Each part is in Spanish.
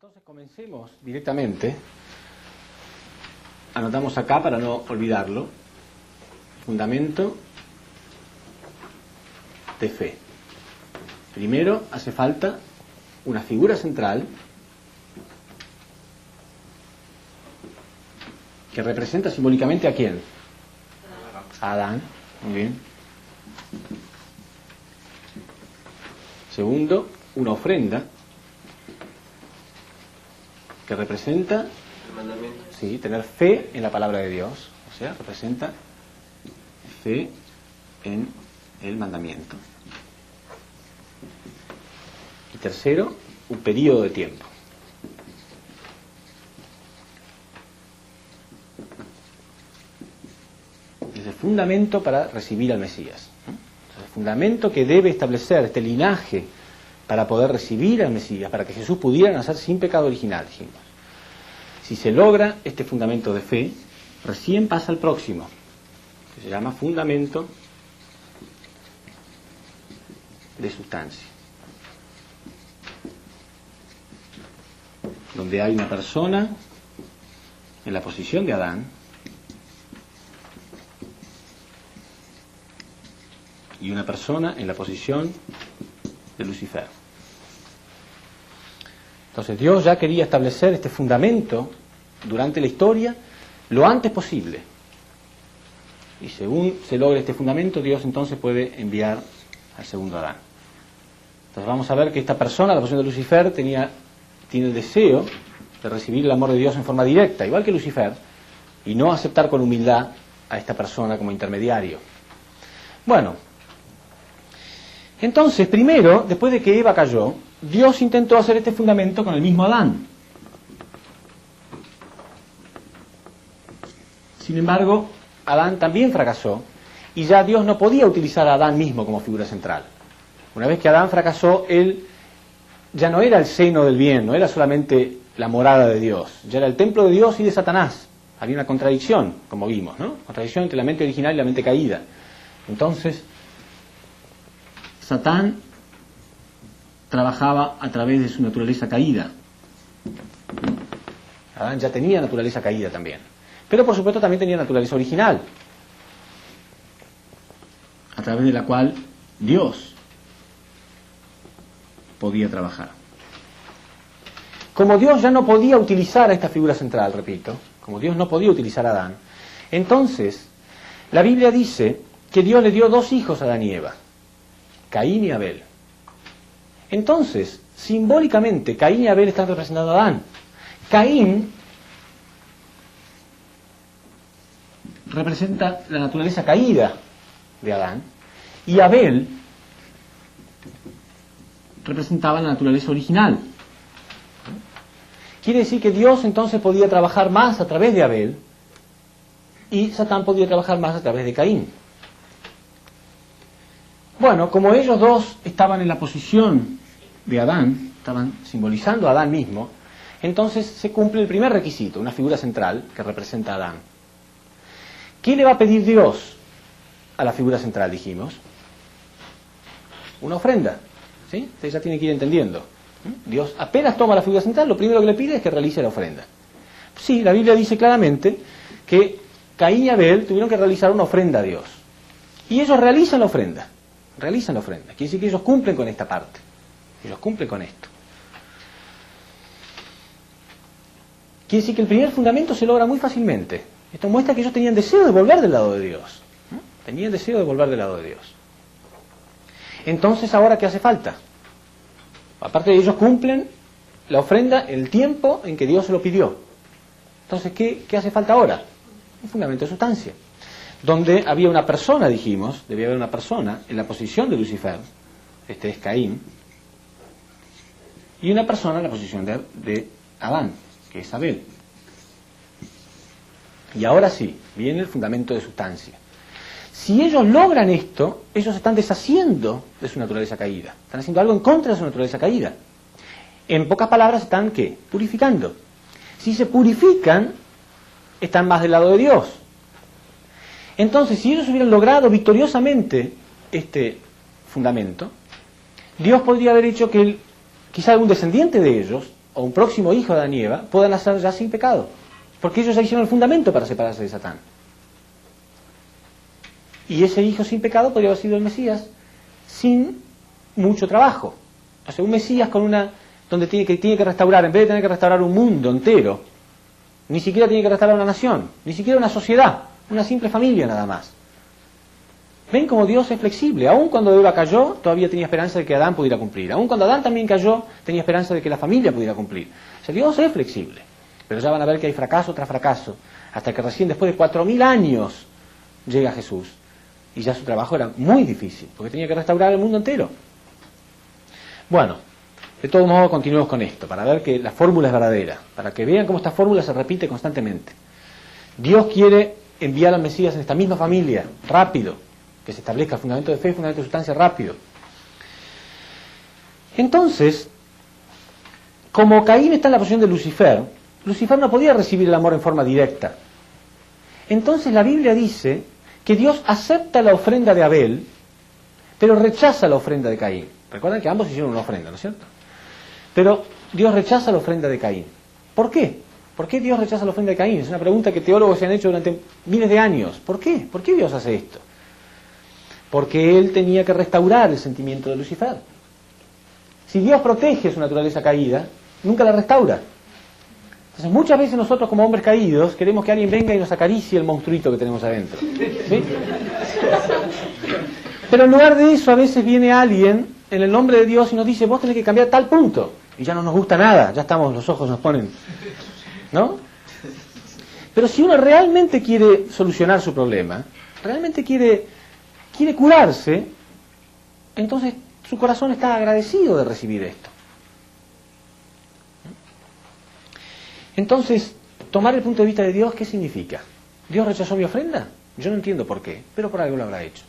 Entonces comencemos directamente. Anotamos acá para no olvidarlo. Fundamento de fe. Primero hace falta una figura central que representa simbólicamente ¿a quién? A Adán. Muy bien. Segundo, una ofrenda que representa el mandamiento. Sí, tener fe en la palabra de Dios, o sea, representa fe en el mandamiento. Y tercero, un periodo de tiempo. Es el fundamento para recibir al Mesías. Es el fundamento que debe establecer este linaje para poder recibir al Mesías, para que Jesús pudiera nacer sin pecado original, dijimos. Si se logra este fundamento de fe, recién pasa al próximo, que se llama fundamento de sustancia, donde hay una persona en la posición de Adán y una persona en la posición de Lucifer. Entonces Dios ya quería establecer este fundamento durante la historia lo antes posible. Y según se logre este fundamento, Dios entonces puede enviar al segundo Adán. Entonces vamos a ver que esta persona, la posición de Lucifer, tiene el deseo de recibir el amor de Dios en forma directa, igual que Lucifer, y no aceptar con humildad a esta persona como intermediario. Bueno, entonces primero, después de que Eva cayó, Dios intentó hacer este fundamento con el mismo Adán. Sin embargo, Adán también fracasó y ya Dios no podía utilizar a Adán mismo como figura central. Una vez que Adán fracasó, él ya no era el seno del bien, no era solamente la morada de Dios, ya era el templo de Dios y de Satanás. Había una contradicción, como vimos, ¿no? Contradicción entre la mente original y la mente caída. Entonces, Satán trabajaba a través de su naturaleza caída. Adán ya tenía naturaleza caída también. Pero por supuesto también tenía naturaleza original, a través de la cual Dios podía trabajar. Como Dios ya no podía utilizar a esta figura central, repito, como Dios no podía utilizar a Adán, entonces la Biblia dice que Dios le dio dos hijos a Adán y Eva, Caín y Abel. Entonces, simbólicamente, Caín y Abel están representando a Adán. Caín representa la naturaleza caída de Adán y Abel representaba la naturaleza original. Quiere decir que Dios entonces podía trabajar más a través de Abel y Satán podía trabajar más a través de Caín. Bueno, como ellos dos estaban en la posición de Adán, estaban simbolizando a Adán mismo, entonces se cumple el primer requisito, una figura central que representa a Adán. ¿Qué le va a pedir Dios a la figura central, dijimos? Una ofrenda, ¿sí? Usted ya tiene que ir entendiendo. Dios apenas toma la figura central, lo primero que le pide es que realice la ofrenda. Sí, la Biblia dice claramente que Caín y Abel tuvieron que realizar una ofrenda a Dios. Y ellos realizan la ofrenda. Realizan la ofrenda. Quiere decir que ellos cumplen con esta parte. Ellos cumplen con esto. Quiere decir que el primer fundamento se logra muy fácilmente. Esto muestra que ellos tenían deseo de volver del lado de Dios. Tenían deseo de volver del lado de Dios. Entonces, ¿ahora qué hace falta? Aparte de ellos cumplen la ofrenda en el tiempo en que Dios se lo pidió. Entonces, ¿qué hace falta ahora? Un fundamento de sustancia. Donde había una persona, dijimos, debía haber una persona en la posición de Lucifer, este es Caín, y una persona en la posición de Adán, que es Abel. Y ahora sí, viene el fundamento de sustancia. Si ellos logran esto, ellos están deshaciendo de su naturaleza caída, están haciendo algo en contra de su naturaleza caída. En pocas palabras, están ¿qué? Purificando. Si se purifican, están más del lado de Dios. Entonces, si ellos hubieran logrado victoriosamente este fundamento, Dios podría haber hecho que quizá algún descendiente de ellos o un próximo hijo de Adán y Eva pueda nacer ya sin pecado, porque ellos ya hicieron el fundamento para separarse de Satán. Y ese hijo sin pecado podría haber sido el Mesías sin mucho trabajo. O sea, un Mesías donde tiene que restaurar, en vez de tener que restaurar un mundo entero, ni siquiera tiene que restaurar una nación, ni siquiera una sociedad, una simple familia nada más. Ven cómo Dios es flexible. Aun cuando Eva cayó, todavía tenía esperanza de que Adán pudiera cumplir. Aun cuando Adán también cayó, tenía esperanza de que la familia pudiera cumplir. O sea, Dios es flexible. Pero ya van a ver que hay fracaso tras fracaso, hasta que recién después de 4000 años llega Jesús. Y ya su trabajo era muy difícil, porque tenía que restaurar el mundo entero. Bueno, de todos modos continuemos con esto, para ver que la fórmula es verdadera, para que vean cómo esta fórmula se repite constantemente. Dios quiere enviar al Mesías en esta misma familia, rápido, que se establezca el fundamento de fe y el fundamento de sustancia rápido. Entonces, como Caín está en la posición de Lucifer, Lucifer no podía recibir el amor en forma directa. Entonces la Biblia dice que Dios acepta la ofrenda de Abel, pero rechaza la ofrenda de Caín. Recuerden que ambos hicieron una ofrenda, ¿no es cierto? Pero Dios rechaza la ofrenda de Caín. ¿Por qué? ¿Por qué Dios rechaza la ofrenda de Caín? Es una pregunta que teólogos se han hecho durante miles de años. ¿Por qué? ¿Por qué Dios hace esto? Porque Él tenía que restaurar el sentimiento de Lucifer. Si Dios protege su naturaleza caída, nunca la restaura. Entonces muchas veces nosotros como hombres caídos queremos que alguien venga y nos acaricie el monstruito que tenemos adentro. ¿Sí? Pero en lugar de eso a veces viene alguien en el nombre de Dios y nos dice, vos tenés que cambiar tal punto. Y ya no nos gusta nada, ya estamos, los ojos nos ponen, ¿no? Pero si uno realmente quiere solucionar su problema, realmente quiere curarse, entonces su corazón está agradecido de recibir esto. Entonces, tomar el punto de vista de Dios, ¿qué significa? ¿Dios rechazó mi ofrenda? Yo no entiendo por qué, pero por algo lo habrá hecho.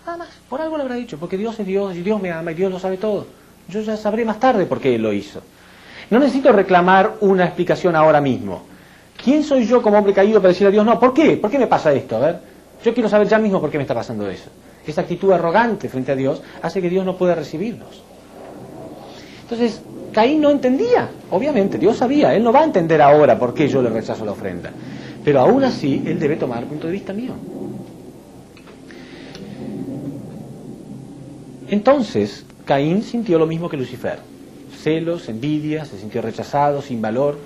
Nada más, por algo lo habrá hecho, porque Dios es Dios y Dios me ama y Dios lo sabe todo. Yo ya sabré más tarde por qué Él lo hizo. No necesito reclamar una explicación ahora mismo. ¿Quién soy yo como hombre caído para decirle a Dios, no, ¿por qué? ¿Por qué me pasa esto? A ver, yo quiero saber ya mismo por qué me está pasando eso. Esa actitud arrogante frente a Dios hace que Dios no pueda recibirnos. Entonces, Caín no entendía, obviamente, Dios sabía, él no va a entender ahora por qué yo le rechazo la ofrenda. Pero aún así, él debe tomar el punto de vista mío. Entonces, Caín sintió lo mismo que Lucifer. Celos, envidia, se sintió rechazado, sin valor.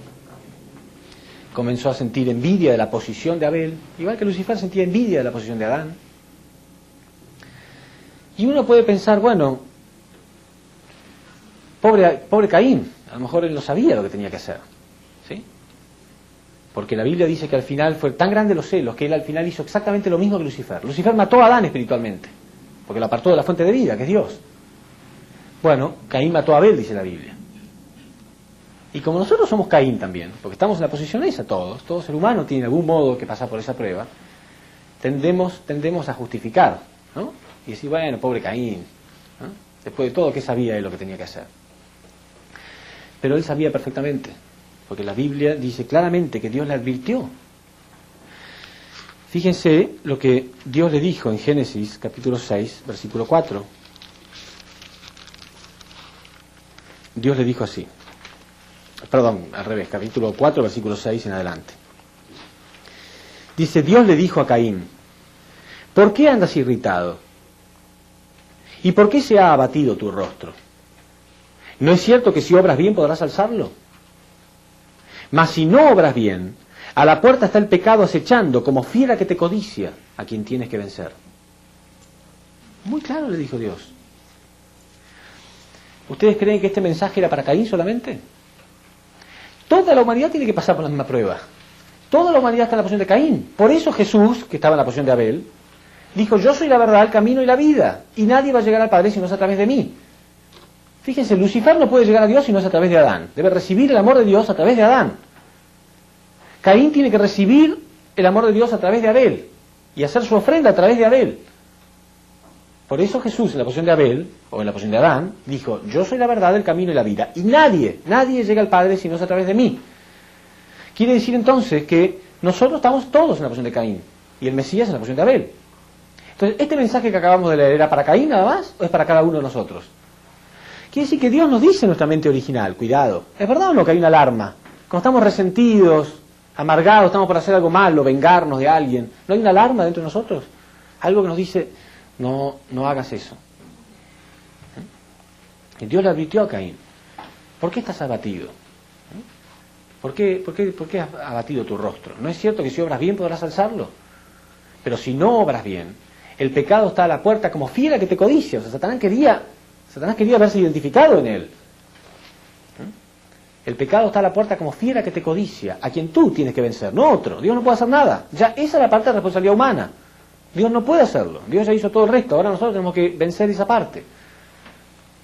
Comenzó a sentir envidia de la posición de Abel, igual que Lucifer sentía envidia de la posición de Adán. Y uno puede pensar, bueno, pobre Caín, a lo mejor él no sabía lo que tenía que hacer, ¿sí? Porque la Biblia dice que al final fue tan grande los celos que él al final hizo exactamente lo mismo que Lucifer. Lucifer mató a Adán espiritualmente, porque lo apartó de la fuente de vida, que es Dios. Bueno, Caín mató a Abel, dice la Biblia. Y como nosotros somos Caín también, porque estamos en la posición esa todo ser humano tiene algún modo que pasar por esa prueba, tendemos a justificar, ¿no? Y decir, bueno, pobre Caín, ¿no? Después de todo, ¿qué sabía él lo que tenía que hacer? Pero él sabía perfectamente, porque la Biblia dice claramente que Dios le advirtió. Fíjense lo que Dios le dijo en Génesis capítulo 6, versículo 4. Dios le dijo así. Perdón, al revés, capítulo 4, versículo 6 en adelante. Dice, Dios le dijo a Caín, ¿por qué andas irritado? ¿Y por qué se ha abatido tu rostro? ¿No es cierto que si obras bien podrás alzarlo? Mas si no obras bien, a la puerta está el pecado acechando como fiera que te codicia, a quien tienes que vencer. Muy claro le dijo Dios. ¿Ustedes creen que este mensaje era para Caín solamente? Toda la humanidad tiene que pasar por la misma prueba. Toda la humanidad está en la posición de Caín. Por eso Jesús, que estaba en la posición de Abel, dijo, yo soy la verdad, el camino y la vida, y nadie va a llegar al Padre si no es a través de mí. Fíjense, Lucifer no puede llegar a Dios si no es a través de Adán. Debe recibir el amor de Dios a través de Adán. Caín tiene que recibir el amor de Dios a través de Abel, y hacer su ofrenda a través de Abel. Por eso Jesús, en la posición de Abel, o en la posición de Adán, dijo, yo soy la verdad, el camino y la vida, y nadie llega al Padre si no es a través de mí. Quiere decir entonces que nosotros estamos todos en la posición de Caín, y el Mesías en la posición de Abel. Entonces, ¿este mensaje que acabamos de leer era para Caín nada más, o es para cada uno de nosotros? quiere decir que Dios nos dice en nuestra mente original, cuidado, ¿es verdad o no que hay una alarma? Cuando estamos resentidos, amargados, estamos por hacer algo malo, vengarnos de alguien, ¿no hay una alarma dentro de nosotros? Algo que nos dice, no hagas eso. Y Dios le advirtió a Caín, ¿por qué estás abatido? ¿Por qué has abatido tu rostro? ¿No es cierto que si obras bien podrás alzarlo? Pero si no obras bien, el pecado está a la puerta como fiera que te codicia. O sea, Satanás quería verse identificado en él. El pecado está a la puerta como fiera que te codicia, a quien tú tienes que vencer, no otro. Dios no puede hacer nada. Ya esa es la parte de responsabilidad humana. Dios no puede hacerlo. Dios ya hizo todo el resto. Ahora nosotros tenemos que vencer esa parte.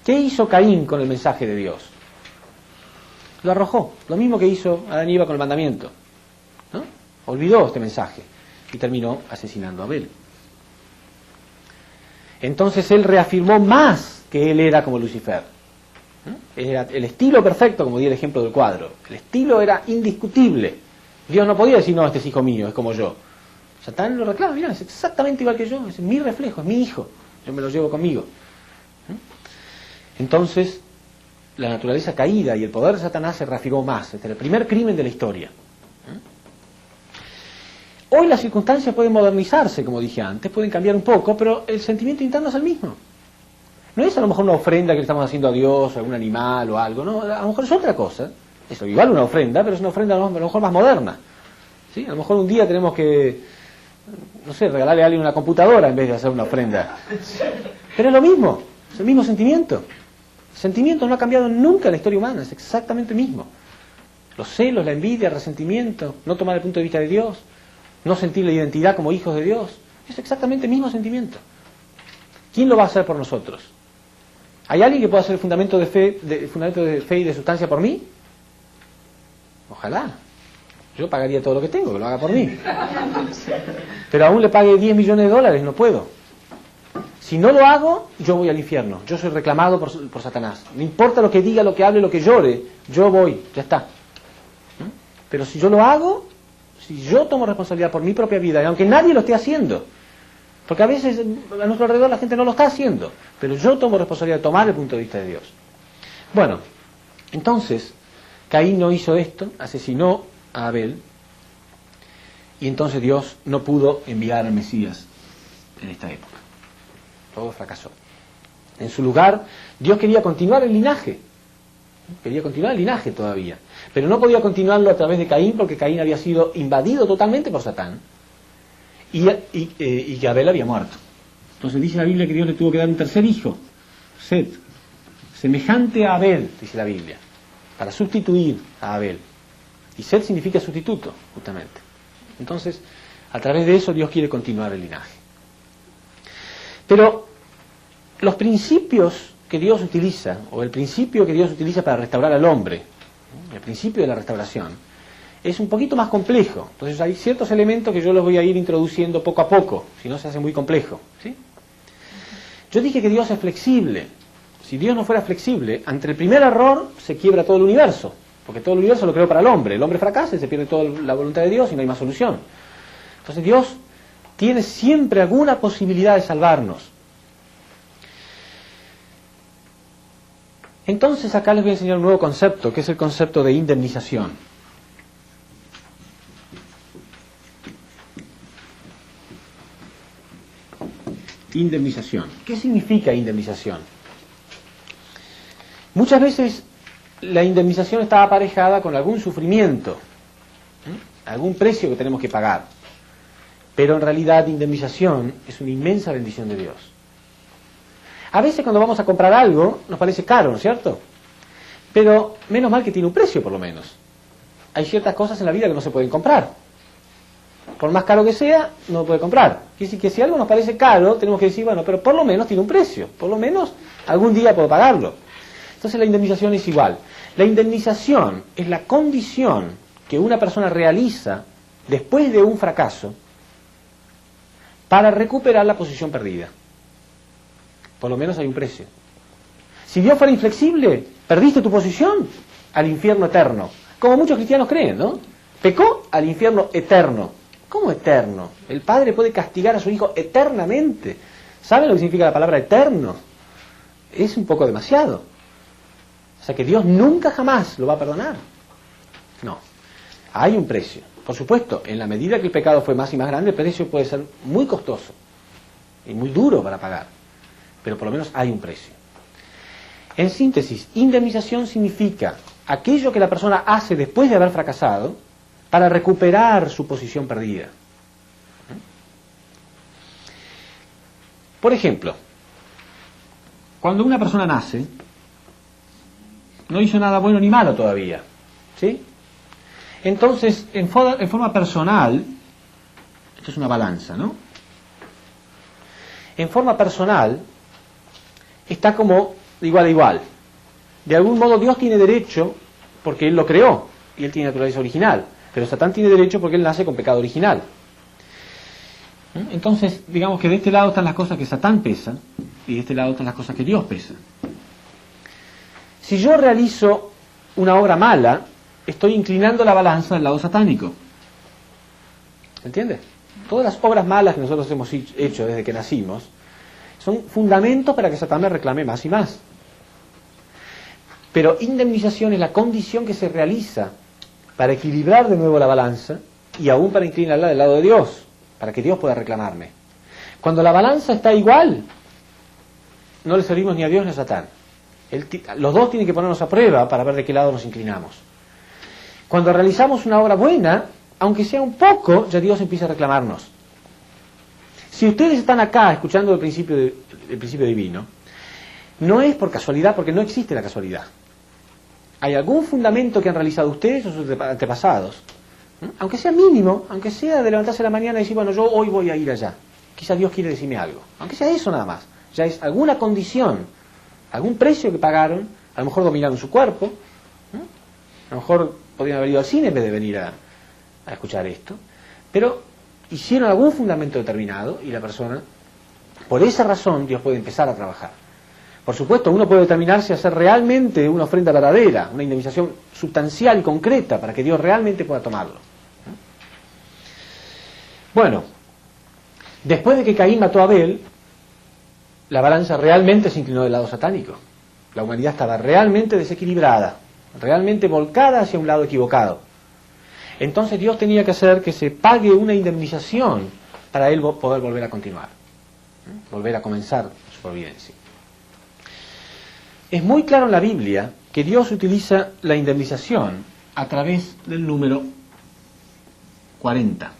¿Qué hizo Caín con el mensaje de Dios? Lo arrojó. Lo mismo que hizo Adán y Eva con el mandamiento, ¿no? Olvidó este mensaje y terminó asesinando a Abel. Entonces él reafirmó más que él era como Lucifer. Era el estilo perfecto, como di el ejemplo del cuadro. El estilo era indiscutible. Dios no podía decir, no, este es hijo mío, es como yo. Satán lo reclama, mira, es exactamente igual que yo, es mi reflejo, es mi hijo, yo me lo llevo conmigo. Entonces, la naturaleza caída y el poder de Satanás se reafirmó más. Este era el primer crimen de la historia. Hoy las circunstancias pueden modernizarse, como dije antes, pueden cambiar un poco, pero el sentimiento interno es el mismo. No es a lo mejor una ofrenda que le estamos haciendo a Dios, o a algún animal o algo, no, a lo mejor es otra cosa. Es igual una ofrenda, pero es una ofrenda a lo mejor más moderna. ¿Sí? A lo mejor un día tenemos que, no sé, regalarle a alguien una computadora en vez de hacer una ofrenda. Pero es lo mismo, es el mismo sentimiento. El sentimiento no ha cambiado nunca en la historia humana, es exactamente el mismo. Los celos, la envidia, el resentimiento, no tomar el punto de vista de Dios, no sentir la identidad como hijos de Dios, es exactamente el mismo sentimiento. ¿Quién lo va a hacer por nosotros? ¿Hay alguien que pueda hacer el fundamento de fe y de sustancia por mí? Ojalá. Yo pagaría todo lo que tengo, que lo haga por mí. Pero aún le pague 10 millones de dólares, no puedo. Si no lo hago, yo voy al infierno. Yo soy reclamado por Satanás. No importa lo que diga, lo que hable, lo que llore, yo voy, ya está. Pero si yo lo hago, si yo tomo responsabilidad por mi propia vida, y aunque nadie lo esté haciendo, porque a veces a nuestro alrededor la gente no lo está haciendo, pero yo tomo responsabilidad de tomar el punto de vista de Dios. Bueno, entonces, Caín no hizo esto, asesinó a Abel, y entonces Dios no pudo enviar al Mesías en esta época. Todo fracasó. En su lugar, Dios quería continuar el linaje. Quería continuar el linaje todavía. Pero no podía continuarlo a través de Caín, porque Caín había sido invadido totalmente por Satán. Y que Abel había muerto. Entonces dice la Biblia que Dios le tuvo que dar un tercer hijo, Set, semejante a Abel, dice la Biblia, para sustituir a Abel. Y Set significa sustituto, justamente. Entonces, a través de eso Dios quiere continuar el linaje. Pero los principios que Dios utiliza, o el principio que Dios utiliza para restaurar al hombre, el principio de la restauración, es un poquito más complejo. Entonces hay ciertos elementos que yo los voy a ir introduciendo poco a poco, si no se hace muy complejo, ¿sí? Yo dije que Dios es flexible. Si Dios no fuera flexible, ante el primer error se quiebra todo el universo, porque todo el universo lo creó para el hombre. El hombre fracasa y se pierde toda la voluntad de Dios y no hay más solución. Entonces Dios tiene siempre alguna posibilidad de salvarnos. Entonces acá les voy a enseñar un nuevo concepto, que es el concepto de indemnización. Indemnización. ¿Qué significa indemnización? Muchas veces la indemnización está aparejada con algún sufrimiento, algún precio que tenemos que pagar. Pero en realidad indemnización es una inmensa bendición de Dios. A veces cuando vamos a comprar algo nos parece caro, ¿no es cierto? Pero menos mal que tiene un precio por lo menos. Hay ciertas cosas en la vida que no se pueden comprar. Por más caro que sea, no lo puede comprar. Quiere decir que si algo nos parece caro, tenemos que decir, bueno, pero por lo menos tiene un precio. Por lo menos algún día puedo pagarlo. Entonces la indemnización es igual. La indemnización es la condición que una persona realiza después de un fracaso para recuperar la posición perdida. Por lo menos hay un precio. Si Dios fuera inflexible, perdiste tu posición al infierno eterno. Como muchos cristianos creen, ¿no? Pecó al infierno eterno. ¿Cómo eterno? El Padre puede castigar a su Hijo eternamente. ¿Saben lo que significa la palabra eterno? Es un poco demasiado. O sea que Dios nunca jamás lo va a perdonar. No, hay un precio. Por supuesto, en la medida que el pecado fue más y más grande, el precio puede ser muy costoso y muy duro para pagar, pero por lo menos hay un precio. En síntesis, indemnización significa aquello que la persona hace después de haber fracasado para recuperar su posición perdida. Por ejemplo, cuando una persona nace, no hizo nada bueno ni malo todavía, ¿sí? Entonces, en forma personal, esto es una balanza, ¿no? En forma personal, está como de igual a igual. De algún modo Dios tiene derecho porque Él lo creó y Él tiene naturaleza original, pero Satán tiene derecho porque Él nace con pecado original. Entonces, digamos que de este lado están las cosas que Satán pesa y de este lado están las cosas que Dios pesa. Si yo realizo una obra mala, estoy inclinando la balanza del lado satánico. ¿Entiendes? Todas las obras malas que nosotros hemos hecho desde que nacimos son fundamentos para que Satán me reclame más y más. Pero indemnización es la condición que se realiza para equilibrar de nuevo la balanza y aún para inclinarla del lado de Dios, para que Dios pueda reclamarme. Cuando la balanza está igual, no le servimos ni a Dios ni a Satán. Los dos tienen que ponernos a prueba para ver de qué lado nos inclinamos. Cuando realizamos una obra buena, aunque sea un poco, ya Dios empieza a reclamarnos. Si ustedes están acá escuchando el principio divino, no es por casualidad, porque no existe la casualidad. Hay algún fundamento que han realizado ustedes o sus antepasados, aunque sea mínimo, aunque sea de levantarse a la mañana y decir, bueno, yo hoy voy a ir allá. Quizá Dios quiere decirme algo. Aunque sea eso nada más. Ya es alguna condición, algún precio que pagaron, a lo mejor dominaron su cuerpo, a lo mejor podrían haber ido al cine en vez de venir a escuchar esto, pero hicieron algún fundamento determinado y la persona, por esa razón, Dios puede empezar a trabajar. Por supuesto, uno puede determinarse a hacer realmente una ofrenda verdadera, una indemnización sustancial y concreta para que Dios realmente pueda tomarlo. Bueno, después de que Caín mató a Abel, la balanza realmente se inclinó del lado satánico. La humanidad estaba realmente desequilibrada, realmente volcada hacia un lado equivocado. Entonces Dios tenía que hacer que se pague una indemnización para él poder volver a continuar, volver a comenzar su providencia. Es muy claro en la Biblia que Dios utiliza la indemnización a través del número 40.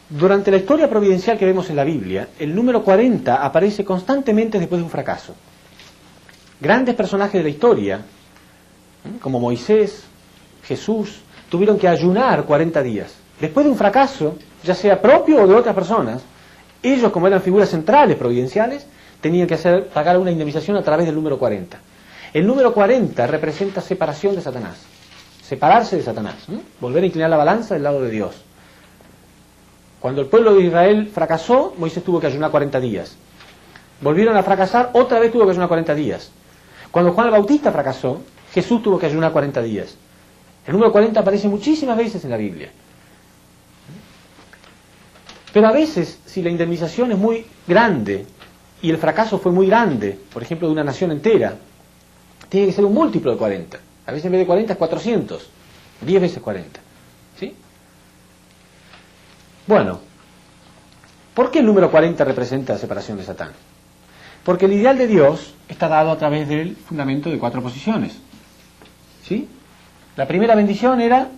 Durante la historia providencial que vemos en la Biblia, el número 40 aparece constantemente después de un fracaso. Grandes personajes de la historia, como Moisés, Jesús, tuvieron que ayunar 40 días. Después de un fracaso, ya sea propio o de otras personas, ellos, como eran figuras centrales providenciales, tenían que pagar una indemnización a través del número 40. El número 40 representa separación de Satanás, separarse de Satanás, volver a inclinar la balanza del lado de Dios. Cuando el pueblo de Israel fracasó, Moisés tuvo que ayunar 40 días. Volvieron a fracasar, otra vez tuvo que ayunar 40 días. Cuando Juan el Bautista fracasó, Jesús tuvo que ayunar 40 días. El número 40 aparece muchísimas veces en la Biblia. Pero a veces, si la indemnización es muy grande y el fracaso fue muy grande, por ejemplo de una nación entera, tiene que ser un múltiplo de 40. A veces en vez de 40 es 400, 10 veces 40. ¿Sí? Bueno, ¿por qué el número 40 representa la separación de Satán? Porque el ideal de Dios está dado a través del fundamento de 4 posiciones. ¿Sí? La primera bendición era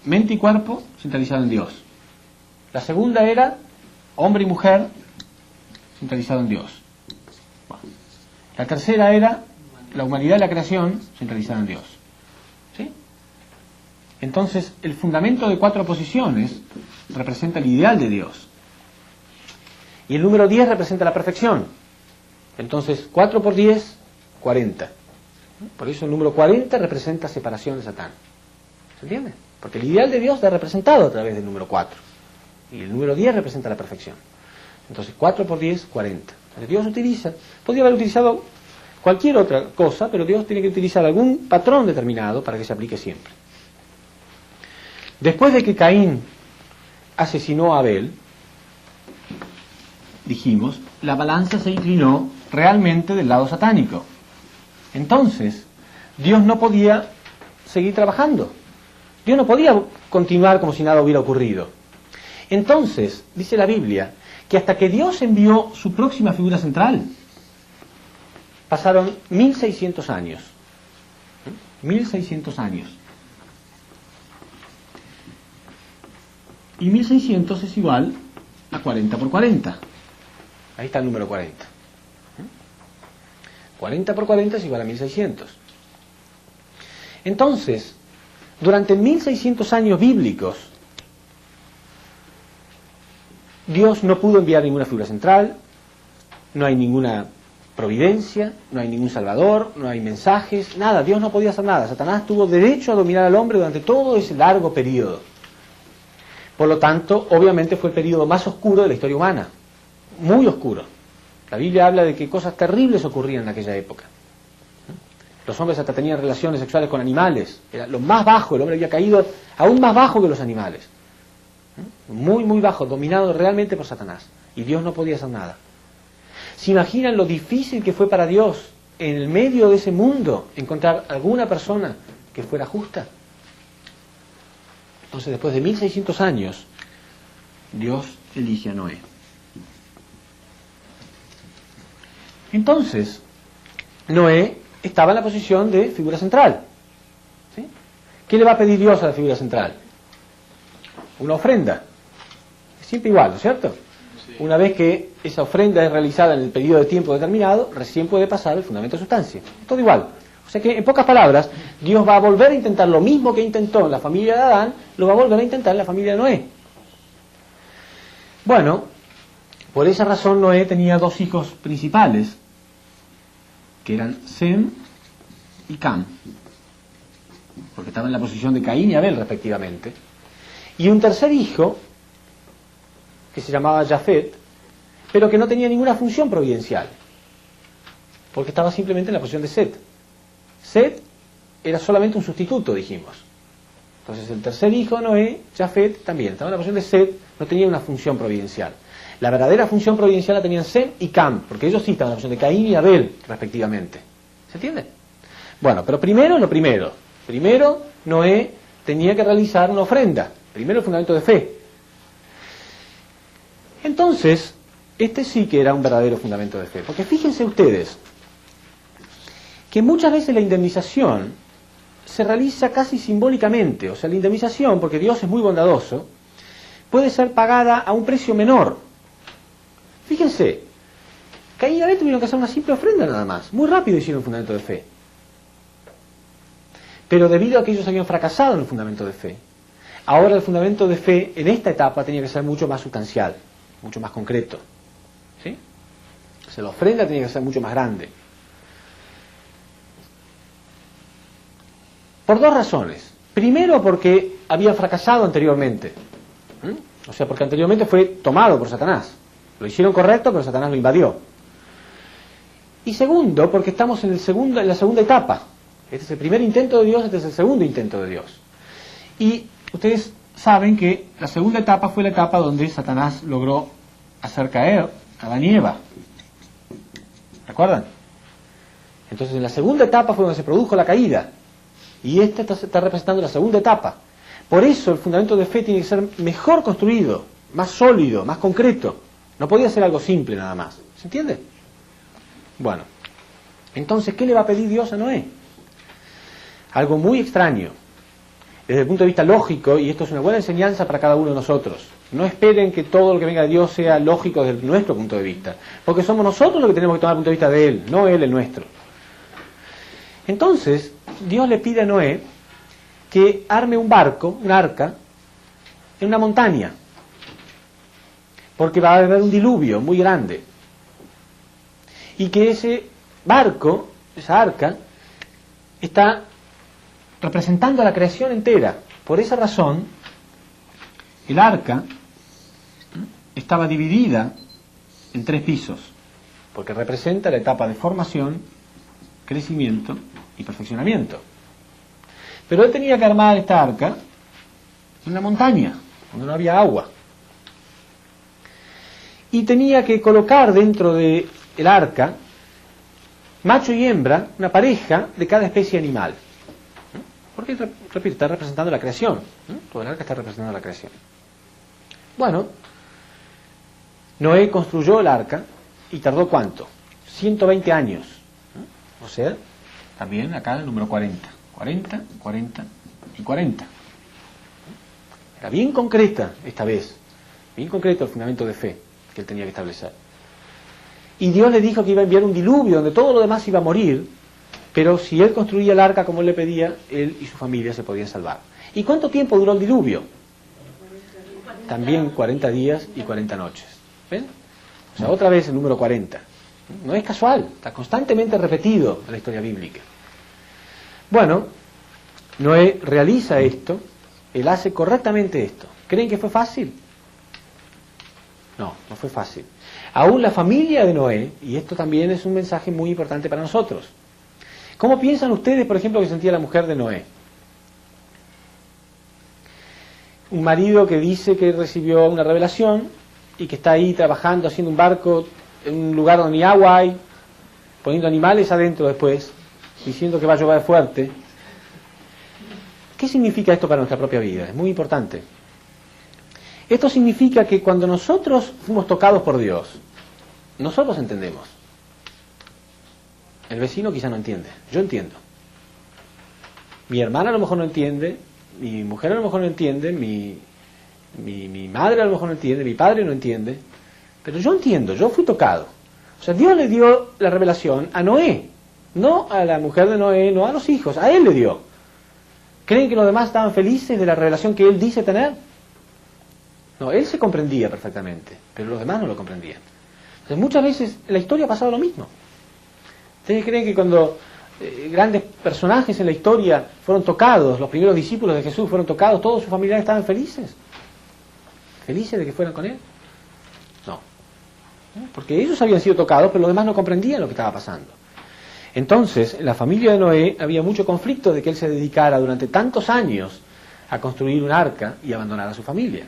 mente y cuerpo centralizado en Dios. La segunda era hombre y mujer centralizado en Dios. Bueno. La tercera era la humanidad y la creación centralizada en Dios. ¿Sí? Entonces, el fundamento de 4 posiciones representa el ideal de Dios. Y el número 10 representa la perfección. Entonces, 4 por 10, 40. Por eso el número 40 representa separación de Satán. ¿Se entiende? Porque el ideal de Dios está representado a través del número 4. Y el número 10 representa la perfección. Entonces, 4 por 10, 40. Entonces, Dios utiliza, podría haber utilizado cualquier otra cosa, pero Dios tiene que utilizar algún patrón determinado para que se aplique siempre. Después de que Caín asesinó a Abel, dijimos, la balanza se inclinó realmente del lado satánico. Entonces, Dios no podía seguir trabajando. Dios no podía continuar como si nada hubiera ocurrido. Entonces, dice la Biblia, que hasta que Dios envió su próxima figura central, pasaron 1600 años. 1600 años. Y 1600 es igual a 40 por 40. Ahí está el número 40. 40 por 40 es igual a 1600. Entonces, durante 1600 años bíblicos, Dios no pudo enviar ninguna figura central, no hay ninguna providencia, no hay ningún salvador, no hay mensajes, nada. Dios no podía hacer nada. Satanás tuvo derecho a dominar al hombre durante todo ese largo periodo. Por lo tanto, obviamente fue el periodo más oscuro de la historia humana, muy oscuro. La Biblia habla de que cosas terribles ocurrían en aquella época. Los hombres hasta tenían relaciones sexuales con animales, era lo más bajo, el hombre había caído aún más bajo que los animales. Muy, muy bajo, dominado realmente por Satanás. Y Dios no podía hacer nada. ¿Se imaginan lo difícil que fue para Dios, en el medio de ese mundo, encontrar alguna persona que fuera justa? Entonces, después de 1600 años, Dios elige a Noé. Entonces, Noé estaba en la posición de figura central. ¿Sí? ¿Qué le va a pedir Dios a la figura central? Una ofrenda. Es siempre igual, ¿no es cierto? Sí. Una vez que esa ofrenda es realizada en el periodo de tiempo determinado, recién puede pasar el fundamento de sustancia. Todo igual. O sea que, en pocas palabras, Dios va a volver a intentar lo mismo que intentó en la familia de Adán, lo va a volver a intentar en la familia de Noé. Bueno, por esa razón Noé tenía dos hijos principales, que eran Sem y Cam, porque estaban en la posición de Caín y Abel respectivamente, y un tercer hijo, que se llamaba Jafet, pero que no tenía ninguna función providencial, porque estaba simplemente en la posición de Set. Set era solamente un sustituto, dijimos. Entonces el tercer hijo de Noé, Jafet, también estaba en la posición de Set, no tenía una función providencial. La verdadera función providencial la tenían Sem y Cam, porque ellos sí estaban en la posición de Caín y Abel, respectivamente. ¿Se entiende? Bueno, pero primero lo primero. Primero Noé tenía que realizar una ofrenda. Primero el fundamento de fe. Entonces, este sí que era un verdadero fundamento de fe. Porque fíjense ustedes que muchas veces la indemnización se realiza casi simbólicamente. O sea, la indemnización, porque Dios es muy bondadoso, puede ser pagada a un precio menor. Fíjense, Caín y Abel tuvieron que hacer una simple ofrenda nada más. Muy rápido hicieron un fundamento de fe. Pero debido a que ellos habían fracasado en el fundamento de fe, ahora el fundamento de fe en esta etapa tenía que ser mucho más sustancial, mucho más concreto. ¿Sí? O sea, la ofrenda tenía que ser mucho más grande. Por dos razones. Primero, porque había fracasado anteriormente. O sea, porque anteriormente fue tomado por Satanás. Lo hicieron correcto, pero Satanás lo invadió. Y segundo, porque estamos en la segunda etapa. Este es el primer intento de Dios, este es el segundo intento de Dios. Y ustedes saben que la segunda etapa fue la etapa donde Satanás logró hacer caer a Adán y Eva. ¿Recuerdan? Entonces en la segunda etapa fue donde se produjo la caída. Y esta está representando la segunda etapa. Por eso el fundamento de fe tiene que ser mejor construido, más sólido, más concreto. No podía ser algo simple nada más. ¿Se entiende? Bueno, entonces, ¿qué le va a pedir Dios a Noé? Algo muy extraño. Desde el punto de vista lógico, y esto es una buena enseñanza para cada uno de nosotros. No esperen que todo lo que venga de Dios sea lógico desde nuestro punto de vista. Porque somos nosotros los que tenemos que tomar el punto de vista de Él, no Él el nuestro. Entonces, Dios le pide a Noé que arme un barco, un arca, en una montaña. Porque va a haber un diluvio muy grande. Y que ese barco, esa arca, está representando a la creación entera. Por esa razón, el arca estaba dividida en 3 pisos, porque representa la etapa de formación, crecimiento y perfeccionamiento. Pero él tenía que armar esta arca en una montaña, donde no había agua. Y tenía que colocar dentro del arca macho y hembra, una pareja de cada especie animal. Porque, repito, está representando la creación. Todo el arca está representando la creación. Bueno, Noé construyó el arca y tardó ¿cuánto? 120 años. O sea, también acá el número 40. 40, 40 y 40. Era bien concreta esta vez. Bien concreto el fundamento de fe que él tenía que establecer. Y Dios le dijo que iba a enviar un diluvio donde todo lo demás iba a morir, pero si él construía el arca como él le pedía, él y su familia se podían salvar. ¿Y cuánto tiempo duró el diluvio? También 40 días y 40 noches. ¿Ven? O sea, otra vez el número 40. No es casual, está constantemente repetido en la historia bíblica. Bueno, Noé realiza esto, él hace correctamente esto. ¿Creen que fue fácil? No, no fue fácil. Aún la familia de Noé, y esto también es un mensaje muy importante para nosotros. ¿Cómo piensan ustedes, por ejemplo, que sentía la mujer de Noé? Un marido que dice que recibió una revelación y que está ahí trabajando, haciendo un barco en un lugar donde ni agua hay, poniendo animales adentro después, diciendo que va a llover fuerte. ¿Qué significa esto para nuestra propia vida? Es muy importante. Esto significa que cuando nosotros fuimos tocados por Dios, nosotros entendemos. El vecino quizá no entiende, yo entiendo. Mi hermana a lo mejor no entiende, mi mujer a lo mejor no entiende, mi madre a lo mejor no entiende, mi padre no entiende, pero yo entiendo, yo fui tocado. O sea, Dios le dio la revelación a Noé, no a la mujer de Noé, no a los hijos, a él le dio. ¿Creen que los demás estaban felices de la revelación que él dice tener? No, él se comprendía perfectamente, pero los demás no lo comprendían. Entonces, muchas veces en la historia ha pasado lo mismo. ¿Ustedes creen que cuando grandes personajes en la historia fueron tocados, los primeros discípulos de Jesús fueron tocados, todos sus familiares estaban felices? ¿Felices de que fueran con él? No. Porque ellos habían sido tocados, pero los demás no comprendían lo que estaba pasando. Entonces, en la familia de Noé había mucho conflicto de que él se dedicara durante tantos años a construir un arca y abandonar a su familia.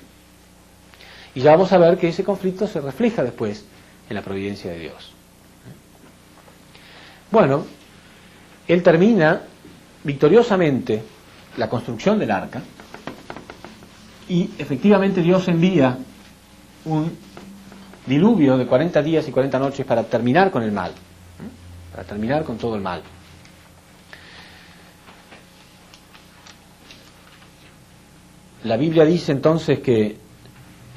Y ya vamos a ver que ese conflicto se refleja después en la providencia de Dios. Bueno, él termina victoriosamente la construcción del arca y efectivamente Dios envía un diluvio de 40 días y 40 noches para terminar con el mal, para terminar con todo el mal. La Biblia dice entonces que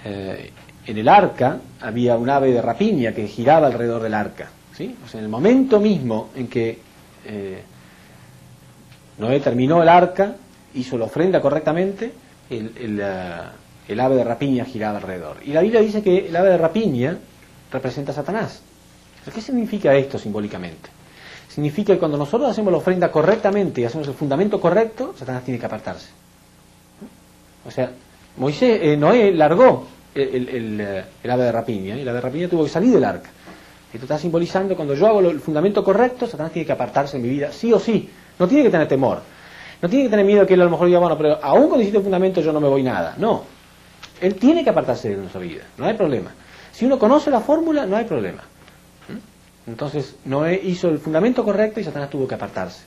en el arca había un ave de rapiña que giraba alrededor del arca, ¿sí? O sea, en el momento mismo en que Noé terminó el arca, hizo la ofrenda correctamente, el ave de rapiña giraba alrededor. Y la Biblia dice que el ave de rapiña representa a Satanás. ¿Qué significa esto simbólicamente? Significa que cuando nosotros hacemos la ofrenda correctamente y hacemos el fundamento correcto, Satanás tiene que apartarse. O sea, Noé largó el ave de rapiña y el ave de rapiña tuvo que salir del arca. Esto está simbolizando cuando yo hago el fundamento correcto, Satanás tiene que apartarse de mi vida, sí o sí. No tiene que tener temor. No tiene que tener miedo de que él a lo mejor diga, bueno, pero aún cuando hiciste el fundamento yo no me voy nada. No. Él tiene que apartarse de nuestra vida. No hay problema. Si uno conoce la fórmula, no hay problema. Entonces, Noé hizo el fundamento correcto y Satanás tuvo que apartarse.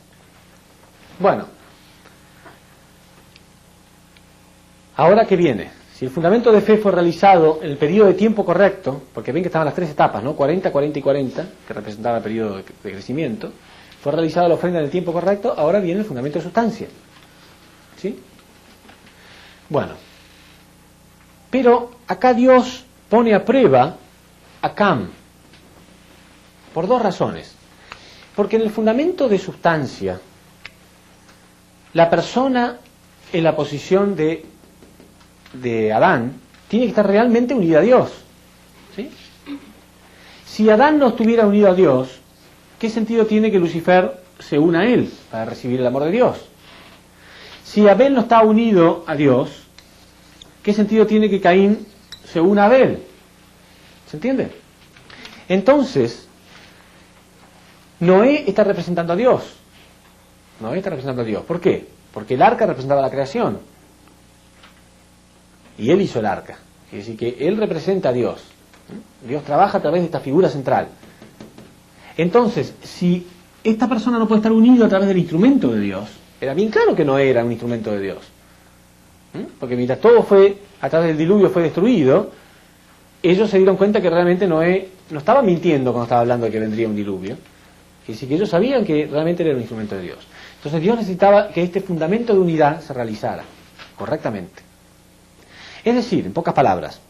Bueno. Ahora, ¿qué viene? Si el fundamento de fe fue realizado en el periodo de tiempo correcto, porque ven que estaban las tres etapas, ¿no? 40, 40 y 40, que representaba el periodo de crecimiento, fue realizada la ofrenda en el tiempo correcto, ahora viene el fundamento de sustancia. ¿Sí? Bueno. Pero acá Dios pone a prueba a Cam, por dos razones. Porque en el fundamento de sustancia, la persona en la posición de Adán tiene que estar realmente unida a Dios. ¿Sí? Si Adán no estuviera unido a Dios, ¿qué sentido tiene que Lucifer se una a él para recibir el amor de Dios? Si Abel no está unido a Dios, ¿qué sentido tiene que Caín se una a Abel? ¿Se entiende? Entonces, Noé está representando a Dios. Noé está representando a Dios. ¿Por qué? Porque el arca representaba la creación. Y él hizo el arca. Es decir, que él representa a Dios. Dios trabaja a través de esta figura central. Entonces, si esta persona no puede estar unido a través del instrumento de Dios. Era bien claro que Noé era un instrumento de Dios. Porque mientras todo fue, a través del diluvio fue destruido, ellos se dieron cuenta que realmente Noé no estaba mintiendo cuando estaba hablando de que vendría un diluvio. Es decir, que ellos sabían que realmente era un instrumento de Dios. Entonces Dios necesitaba que este fundamento de unidad se realizara correctamente. Es decir, en pocas palabras,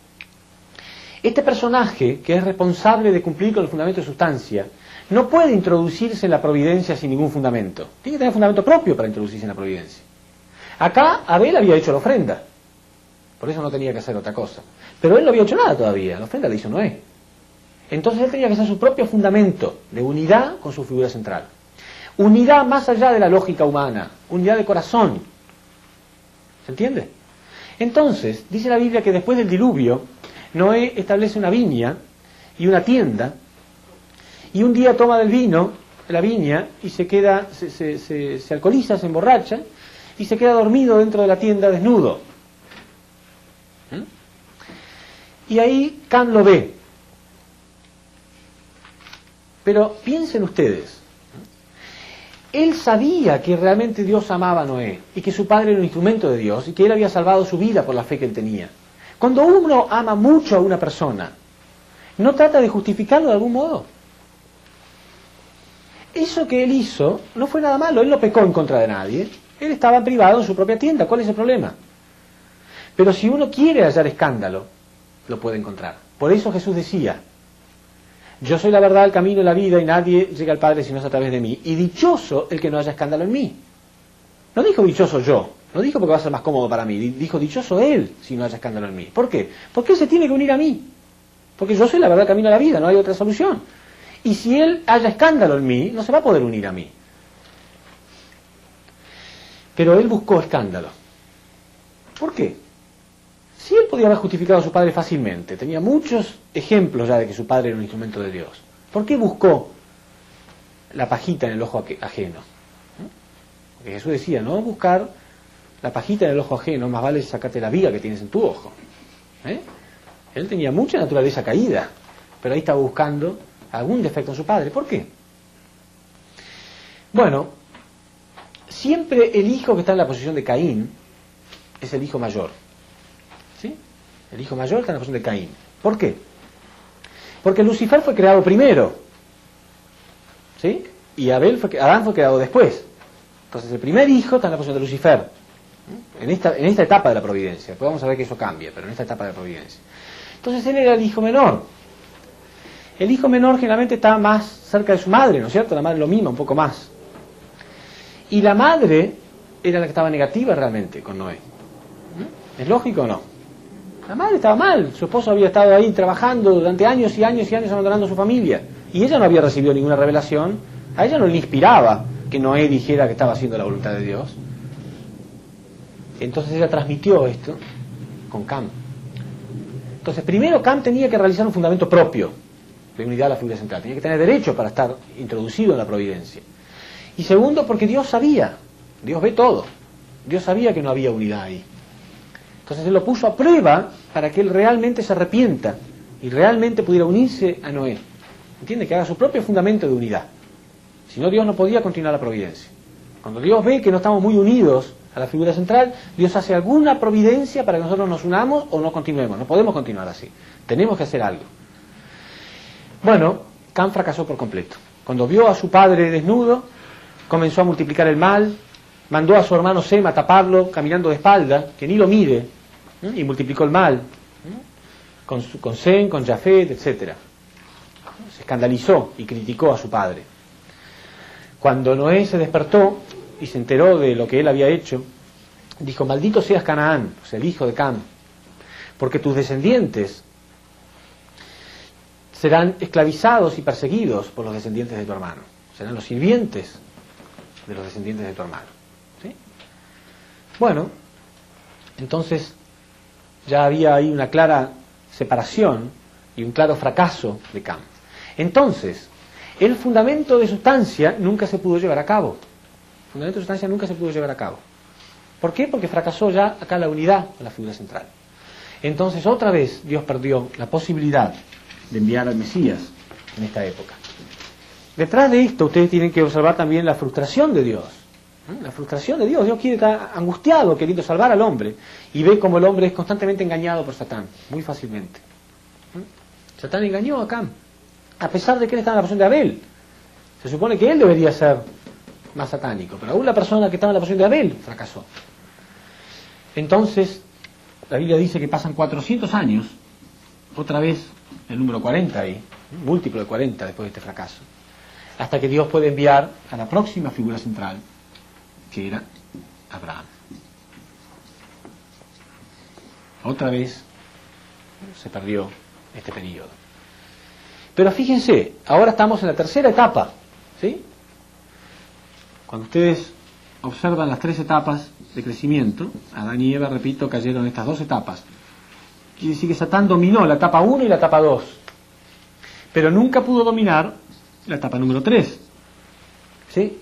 este personaje que es responsable de cumplir con el fundamento de sustancia no puede introducirse en la providencia sin ningún fundamento. Tiene que tener fundamento propio para introducirse en la providencia. Acá Abel había hecho la ofrenda, por eso no tenía que hacer otra cosa. Pero él no había hecho nada todavía, la ofrenda la hizo Noé. Entonces él tenía que hacer su propio fundamento de unidad con su figura central. Unidad más allá de la lógica humana, unidad de corazón. ¿Se entiende? Entonces, dice la Biblia que después del diluvio, Noé establece una viña y una tienda, y un día toma del vino, de la viña, y se queda, se alcoholiza, se emborracha, y se queda dormido dentro de la tienda desnudo. Y ahí Cam lo ve. Pero piensen ustedes, él sabía que realmente Dios amaba a Noé y que su padre era un instrumento de Dios y que él había salvado su vida por la fe que él tenía. Cuando uno ama mucho a una persona, no trata de justificarlo de algún modo. Eso que él hizo no fue nada malo, él no pecó en contra de nadie, él estaba privado en su propia tienda, ¿cuál es el problema? Pero si uno quiere hallar escándalo, lo puede encontrar. Por eso Jesús decía, yo soy la verdad, el camino y la vida, y nadie llega al Padre si no es a través de mí. Y dichoso el que no haya escándalo en mí. No dijo dichoso yo, no dijo porque va a ser más cómodo para mí, dijo dichoso él si no haya escándalo en mí. ¿Por qué? Porque él se tiene que unir a mí. Porque yo soy la verdad, el camino y la vida, no hay otra solución. Y si él haya escándalo en mí, no se va a poder unir a mí. Pero él buscó escándalo. ¿Por qué? Si él podía haber justificado a su padre fácilmente, tenía muchos ejemplos ya de que su padre era un instrumento de Dios. ¿Por qué buscó la pajita en el ojo ajeno? Porque Jesús decía, no buscar la pajita en el ojo ajeno, más vale sacarte la viga que tienes en tu ojo. Él tenía mucha naturaleza caída, pero ahí estaba buscando algún defecto en su padre. ¿Por qué? Bueno, siempre el hijo que está en la posición de Caín es el hijo mayor. ¿Sí? El hijo mayor está en la posición de Caín. ¿Por qué? Porque Lucifer fue creado primero, ¿sí? Y Adán fue creado después. Entonces el primer hijo está en la posición de Lucifer, en esta etapa de la providencia. Después vamos a ver que eso cambia, pero en esta etapa de la providencia. Entonces él era el hijo menor. El hijo menor generalmente está más cerca de su madre, ¿no es cierto? La madre lo mima un poco más. Y la madre era la que estaba negativa realmente con Noé. ¿Es lógico o no? La madre estaba mal, su esposo había estado ahí trabajando durante años y años y años abandonando a su familia. Y ella no había recibido ninguna revelación, a ella no le inspiraba que Noé dijera que estaba haciendo la voluntad de Dios. Entonces ella transmitió esto con Cam. Entonces primero Cam tenía que realizar un fundamento propio de unidad a la figura central, tenía que tener derecho para estar introducido en la providencia. Y segundo, porque Dios sabía, Dios ve todo, Dios sabía que no había unidad ahí. Entonces él lo puso a prueba para que él realmente se arrepienta y realmente pudiera unirse a Noé. ¿Entiende? Que haga su propio fundamento de unidad. Si no, Dios no podía continuar la providencia. Cuando Dios ve que no estamos muy unidos a la figura central, Dios hace alguna providencia para que nosotros nos unamos o no continuemos. No podemos continuar así. Tenemos que hacer algo. Bueno, Cam fracasó por completo. Cuando vio a su padre desnudo, comenzó a multiplicar el mal, mandó a su hermano Sem a taparlo caminando de espalda, que ni lo mire, y multiplicó el mal, con Sem, con Jafet, etc. Se escandalizó y criticó a su padre. Cuando Noé se despertó y se enteró de lo que él había hecho, dijo, maldito seas Canaán, o sea, el hijo de Cam, porque tus descendientes serán esclavizados y perseguidos por los descendientes de tu hermano. Serán los sirvientes de los descendientes de tu hermano. ¿Sí? Bueno, entonces ya había ahí una clara separación y un claro fracaso de Cam. Entonces, el fundamento de sustancia nunca se pudo llevar a cabo. El fundamento de sustancia nunca se pudo llevar a cabo. ¿Por qué? Porque fracasó ya acá la unidad en la figura central. Entonces, otra vez Dios perdió la posibilidad de enviar al Mesías en esta época. detrás de esto ustedes tienen que observar también la frustración de Dios. La frustración de Dios. Dios quiere estar angustiado, queriendo salvar al hombre, y ve como el hombre es constantemente engañado por Satán, muy fácilmente. Satán engañó a Cam, a pesar de que él estaba en la posición de Abel. Se supone que él debería ser más satánico, pero aún la persona que estaba en la posición de Abel fracasó. Entonces, la Biblia dice que pasan 400 años, otra vez el número 40 ahí, múltiplo de 40 después de este fracaso, hasta que Dios puede enviar a la próxima figura central, que era Abraham. Otra vez se perdió este periodo. Pero fíjense, ahora estamos en la tercera etapa, ¿sí? Cuando ustedes observan las tres etapas de crecimiento, Adán y Eva, repito, cayeron en estas dos etapas. Quiere decir que Satán dominó la etapa 1 y la etapa 2, pero nunca pudo dominar la etapa número 3. ¿Sí?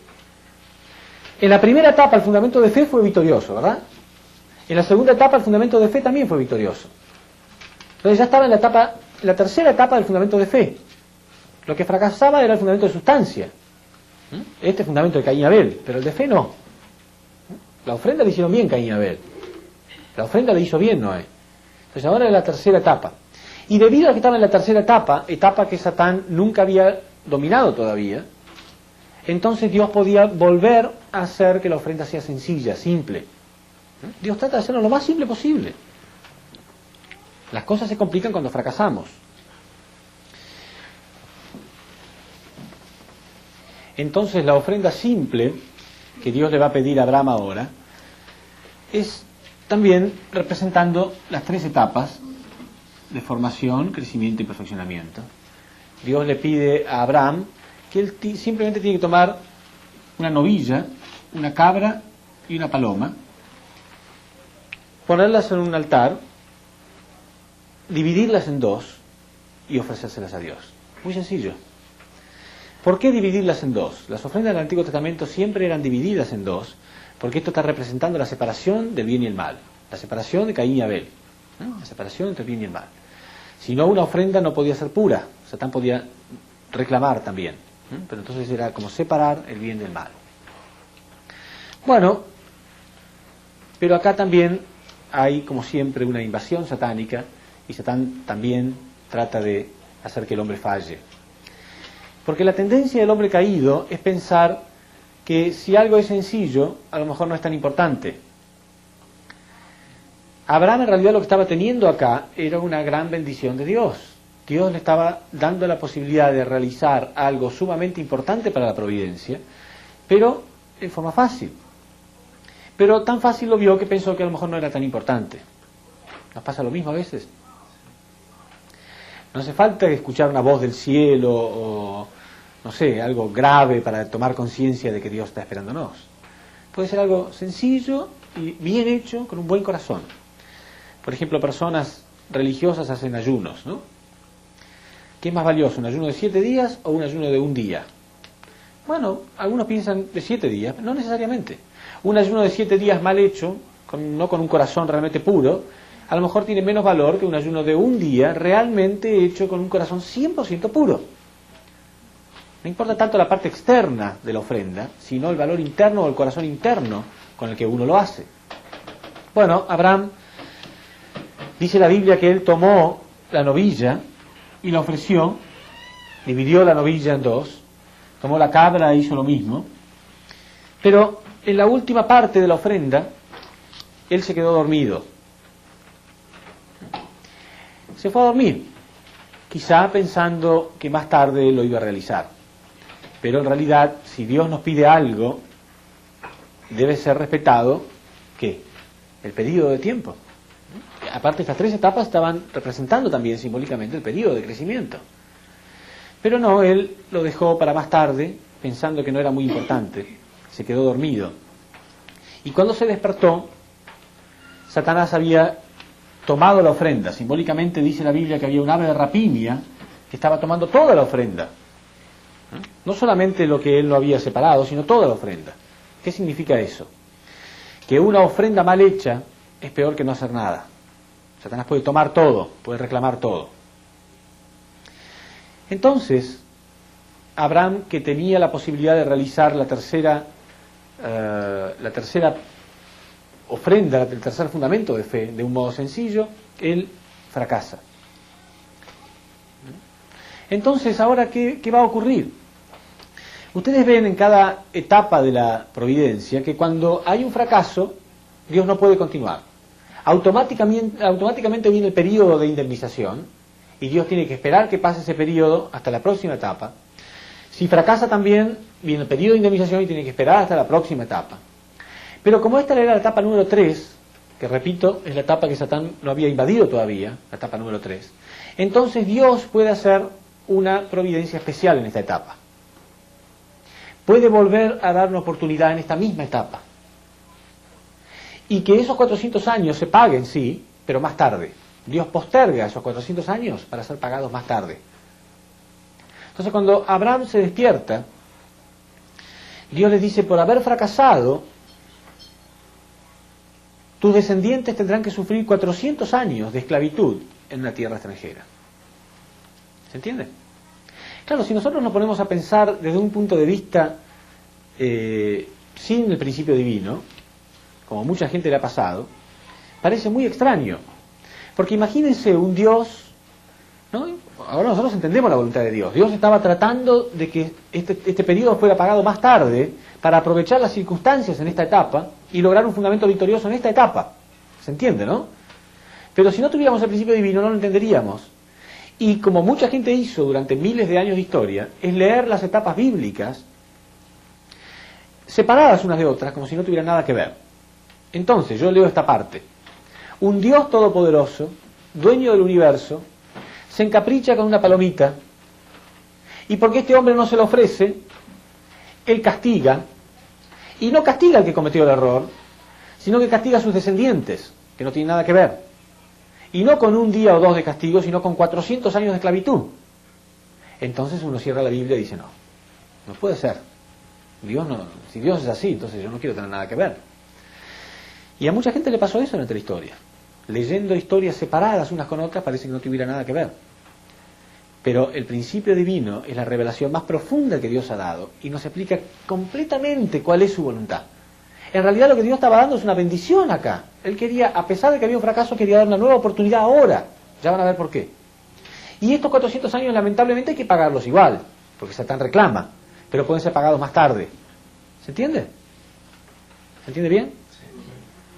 En la primera etapa el fundamento de fe fue victorioso, ¿verdad? En la segunda etapa el fundamento de fe también fue victorioso. Entonces ya estaba en la tercera etapa del fundamento de fe. Lo que fracasaba era el fundamento de sustancia. Este fundamento de Caín y Abel, pero el de fe no. La ofrenda le hicieron bien Caín y Abel. La ofrenda le hizo bien Noé. Entonces ahora es la tercera etapa. Y debido a que estaba en la tercera etapa que Satán nunca había dominado todavía, entonces Dios podía volver a hacer que la ofrenda sea sencilla, simple. Dios trata de hacerlo lo más simple posible. Las cosas se complican cuando fracasamos. Entonces la ofrenda simple que Dios le va a pedir a Abraham ahora es también representando las tres etapas de formación, crecimiento y perfeccionamiento. Dios le pide a Abraham que él simplemente tiene que tomar una novilla, una cabra y una paloma, ponerlas en un altar, dividirlas en dos y ofrecérselas a Dios. Muy sencillo. ¿Por qué dividirlas en dos? Las ofrendas del Antiguo Testamento siempre eran divididas en dos, porque esto está representando la separación del bien y el mal, la separación de Caín y Abel, ¿no? La separación entre el bien y el mal. Si no, una ofrenda no podía ser pura, Satán podía reclamar también, ¿no? Pero entonces era como separar el bien del mal. Bueno, pero acá también hay, como siempre, una invasión satánica, y Satán también trata de hacer que el hombre falle. Porque la tendencia del hombre caído es pensar que si algo es sencillo, a lo mejor no es tan importante. Abraham en realidad lo que estaba teniendo acá era una gran bendición de Dios. Dios le estaba dando la posibilidad de realizar algo sumamente importante para la providencia, pero en forma fácil. Pero tan fácil lo vio que pensó que a lo mejor no era tan importante. ¿Nos pasa lo mismo a veces? No hace falta escuchar una voz del cielo o, no sé, algo grave para tomar conciencia de que Dios está esperándonos. Puede ser algo sencillo y bien hecho con un buen corazón. Por ejemplo, personas religiosas hacen ayunos, ¿no? ¿Qué es más valioso, un ayuno de 7 días o un ayuno de un día? Bueno, algunos piensan de 7 días, no necesariamente. Un ayuno de 7 días mal hecho, no con un corazón realmente puro, a lo mejor tiene menos valor que un ayuno de un día realmente hecho con un corazón 100% puro. No importa tanto la parte externa de la ofrenda, sino el valor interno o el corazón interno con el que uno lo hace. Bueno, Abraham, dice la Biblia que él tomó la novilla y la ofreció, dividió la novilla en dos, tomó la cabra e hizo lo mismo, pero en la última parte de la ofrenda, él se quedó dormido. Se fue a dormir, quizá pensando que más tarde lo iba a realizar. Pero en realidad, si Dios nos pide algo, debe ser respetado, ¿qué? El periodo de tiempo. Aparte, estas tres etapas estaban representando también simbólicamente el periodo de crecimiento. Pero no, él lo dejó para más tarde, pensando que no era muy importante. Se quedó dormido. Y cuando se despertó, Satanás había tomado la ofrenda. Simbólicamente dice la Biblia que había un ave de rapiña que estaba tomando toda la ofrenda. No solamente lo que él no había separado, sino toda la ofrenda. ¿Qué significa eso? Que una ofrenda mal hecha es peor que no hacer nada. Satanás puede tomar todo, puede reclamar todo. Entonces, Abraham, que tenía la posibilidad de realizar la tercera ofrenda, el tercer fundamento de fe, de un modo sencillo, él fracasa. Entonces, ahora, ¿qué va a ocurrir? Ustedes ven en cada etapa de la providencia que cuando hay un fracaso, Dios no puede continuar. Automáticamente viene el periodo de indemnización y Dios tiene que esperar que pase ese periodo hasta la próxima etapa. Si fracasa también, viene el periodo de indemnización y tiene que esperar hasta la próxima etapa. Pero como esta era la etapa número 3, que repito, es la etapa que Satán no había invadido todavía, la etapa número 3, entonces Dios puede hacer una providencia especial en esta etapa. Puede volver a dar una oportunidad en esta misma etapa. Y que esos 400 años se paguen, sí, pero más tarde. Dios posterga esos 400 años para ser pagados más tarde. Entonces, cuando Abraham se despierta, Dios les dice: por haber fracasado, tus descendientes tendrán que sufrir 400 años de esclavitud en una tierra extranjera. ¿Se entiende? Claro, si nosotros nos ponemos a pensar desde un punto de vista sin el principio divino, como mucha gente le ha pasado, parece muy extraño. Porque imagínense un Dios, ¿no? Ahora nosotros entendemos la voluntad de Dios. Dios estaba tratando de que este periodo fuera pagado más tarde para aprovechar las circunstancias en esta etapa y lograr un fundamento victorioso en esta etapa. ¿Se entiende, no? Pero si no tuviéramos el principio divino no lo entenderíamos. Y como mucha gente hizo durante miles de años de historia, es leer las etapas bíblicas separadas unas de otras, como si no tuvieran nada que ver. Entonces, yo leo esta parte. Un Dios todopoderoso, dueño del universo, se encapricha con una palomita, y porque este hombre no se lo ofrece, él castiga, y no castiga al que cometió el error, sino que castiga a sus descendientes, que no tienen nada que ver. Y no con un día o dos de castigo, sino con 400 años de esclavitud. Entonces uno cierra la Biblia y dice: no puede ser. Dios no, si Dios es así, entonces yo no quiero tener nada que ver. Y a mucha gente le pasó eso durante la historia. Leyendo historias separadas unas con otras parece que no tuviera nada que ver. Pero el principio divino es la revelación más profunda que Dios ha dado y nos explica completamente cuál es su voluntad. En realidad lo que Dios estaba dando es una bendición acá. Él quería, a pesar de que había un fracaso, quería dar una nueva oportunidad ahora. Ya van a ver por qué. Y estos 400 años lamentablemente hay que pagarlos igual, porque Satán reclama, pero pueden ser pagados más tarde. ¿Se entiende? ¿Se entiende bien?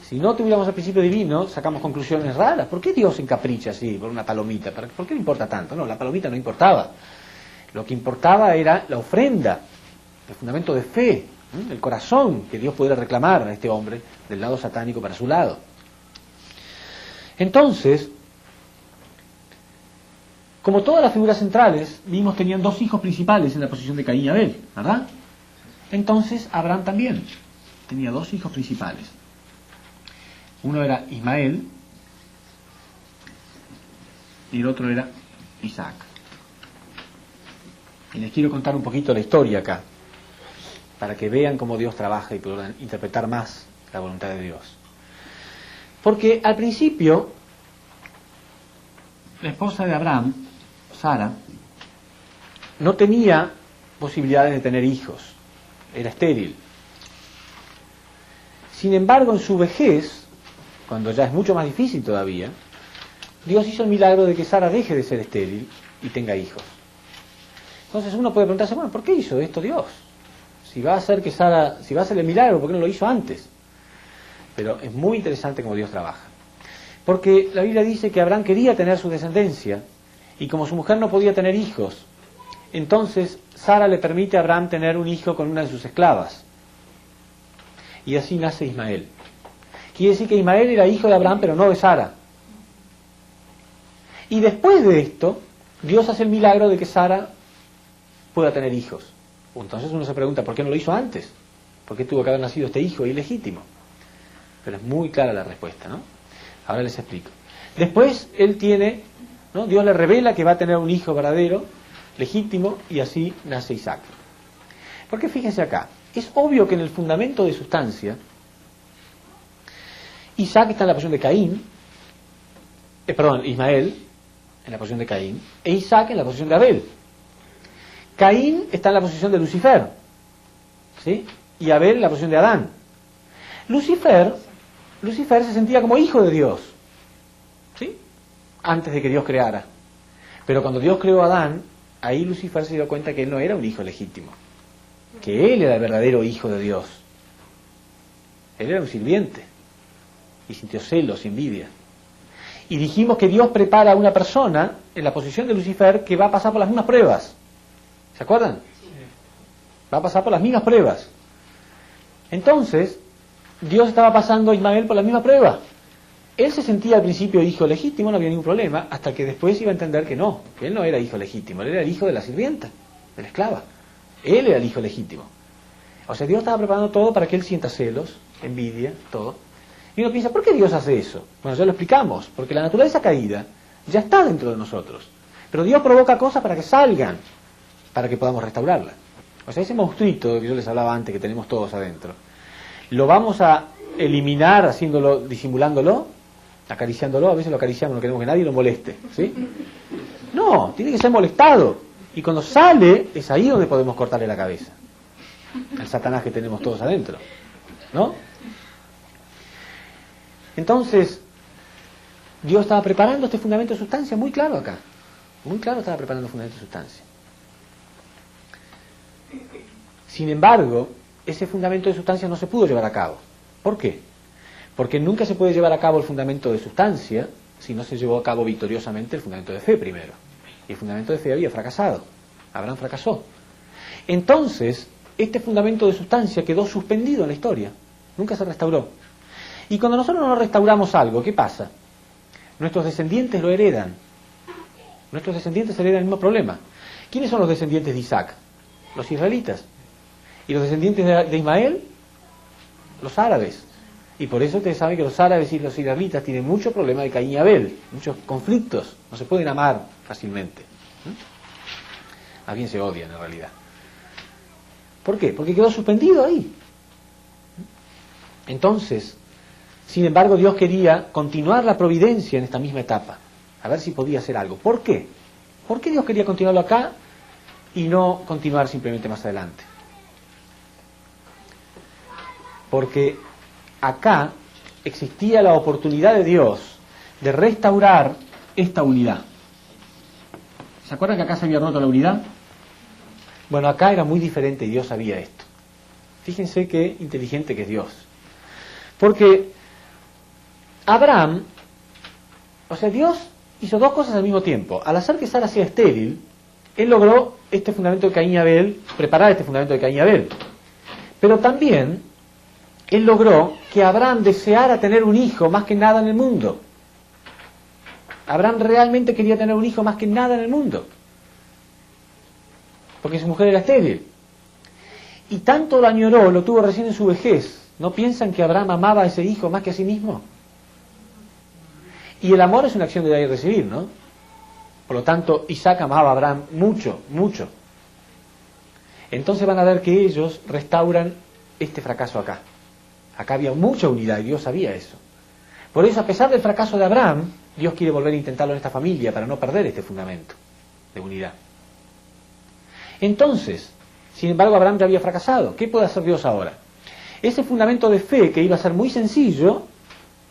Si no tuviéramos el principio divino, sacamos conclusiones raras. ¿Por qué Dios se encapricha así por una palomita? ¿Por qué le importa tanto? No, la palomita no importaba. Lo que importaba era la ofrenda, el fundamento de fe, el corazón que Dios pudiera reclamar a este hombre del lado satánico para su lado. Entonces, como todas las figuras centrales, vimos tenían dos hijos principales en la posición de Caín y Abel, ¿verdad? Entonces, Abraham también tenía dos hijos principales. Uno era Ismael y el otro era Isaac. Y les quiero contar un poquito la historia acá, para que vean cómo Dios trabaja y puedan interpretar más la voluntad de Dios. Porque al principio, la esposa de Abraham, Sara, no tenía posibilidades de tener hijos, era estéril. Sin embargo, en su vejez, cuando ya es mucho más difícil todavía, Dios hizo el milagro de que Sara deje de ser estéril y tenga hijos. Entonces uno puede preguntarse: bueno, ¿por qué hizo esto Dios? Si va a hacer el milagro, ¿por qué no lo hizo antes? Pero es muy interesante cómo Dios trabaja. Porque la Biblia dice que Abraham quería tener su descendencia, y como su mujer no podía tener hijos, entonces Sara le permite a Abraham tener un hijo con una de sus esclavas. Y así nace Ismael. Quiere decir que Ismael era hijo de Abraham, pero no de Sara. Y después de esto, Dios hace el milagro de que Sara pueda tener hijos. Entonces uno se pregunta: ¿por qué no lo hizo antes? ¿Por qué tuvo que haber nacido este hijo ilegítimo? Pero es muy clara la respuesta, ¿no? Ahora les explico. Después él tiene, ¿no? Dios le revela que va a tener un hijo verdadero, legítimo, y así nace Isaac. Porque fíjense acá, es obvio que en el fundamento de sustancia, Isaac está en la posición de Caín, Ismael en la posición de Caín, e Isaac en la posición de Abel. Caín está en la posición de Lucifer, ¿sí? Y Abel en la posición de Adán. Lucifer se sentía como hijo de Dios, ¿sí? Antes de que Dios creara. Pero cuando Dios creó a Adán, ahí Lucifer se dio cuenta que él no era un hijo legítimo, que él era el verdadero hijo de Dios. Él era un sirviente y sintió celos, envidia. Y dijimos que Dios prepara a una persona en la posición de Lucifer que va a pasar por las mismas pruebas. ¿Se acuerdan? Sí. Va a pasar por las mismas pruebas. Entonces, Dios estaba pasando a Ismael por la misma prueba. Él se sentía al principio hijo legítimo, no había ningún problema, hasta que después iba a entender que él no era hijo legítimo, él era el hijo de la sirvienta, de la esclava. Él era el hijo legítimo. O sea, Dios estaba preparando todo para que él sienta celos, envidia, todo. Y uno piensa, ¿por qué Dios hace eso? Bueno, ya lo explicamos, porque la naturaleza caída ya está dentro de nosotros. Pero Dios provoca cosas para que salgan, para que podamos restaurarla. O sea, ese monstruito que yo les hablaba antes, que tenemos todos adentro, ¿lo vamos a eliminar haciéndolo, disimulándolo, acariciándolo? A veces lo acariciamos, no queremos que nadie lo moleste, ¿sí? No, tiene que ser molestado. Y cuando sale, es ahí donde podemos cortarle la cabeza al Satanás que tenemos todos adentro, ¿no? Entonces, Dios estaba preparando este fundamento de sustancia muy claro acá. Muy claro estaba preparando el fundamento de sustancia. Sin embargo, ese fundamento de sustancia no se pudo llevar a cabo. ¿Por qué? Porque nunca se puede llevar a cabo el fundamento de sustancia si no se llevó a cabo victoriosamente el fundamento de fe primero. Y el fundamento de fe había fracasado. Abraham fracasó. Entonces, este fundamento de sustancia quedó suspendido en la historia. Nunca se restauró. Y cuando nosotros no restauramos algo, ¿qué pasa? Nuestros descendientes lo heredan. Nuestros descendientes heredan el mismo problema. ¿Quiénes son los descendientes de Isaac? Los israelitas. ¿Y los descendientes de Ismael? Los árabes. Y por eso ustedes saben que los árabes y los israelitas tienen mucho problema de Caín y Abel, muchos conflictos, no se pueden amar fácilmente. Más bien se odian en realidad. ¿Por qué? Porque quedó suspendido ahí. Entonces, sin embargo, Dios quería continuar la providencia en esta misma etapa, a ver si podía hacer algo. ¿Por qué? ¿Por qué Dios quería continuarlo acá y no continuar simplemente más adelante? Porque acá existía la oportunidad de Dios de restaurar esta unidad. ¿Se acuerdan que acá se había roto la unidad? Bueno, acá era muy diferente y Dios sabía esto. Fíjense qué inteligente que es Dios. Porque Abraham, o sea, Dios hizo dos cosas al mismo tiempo. Al hacer que Sara sea estéril, Él logró este fundamento de Caín y Abel, preparar este fundamento de Caín y Abel. Pero también Él logró que Abraham deseara tener un hijo más que nada en el mundo. Abraham realmente quería tener un hijo más que nada en el mundo, porque su mujer era estéril. Y tanto lo añoró, lo tuvo recién en su vejez. ¿No piensan que Abraham amaba a ese hijo más que a sí mismo? Y el amor es una acción de dar y recibir, ¿no? Por lo tanto, Isaac amaba a Abraham mucho, mucho. Entonces van a ver que ellos restauran este fracaso acá. Acá había mucha unidad y Dios sabía eso. Por eso, a pesar del fracaso de Abraham, Dios quiere volver a intentarlo en esta familia para no perder este fundamento de unidad. Entonces, sin embargo, Abraham ya había fracasado. ¿Qué puede hacer Dios ahora? Ese fundamento de fe, que iba a ser muy sencillo,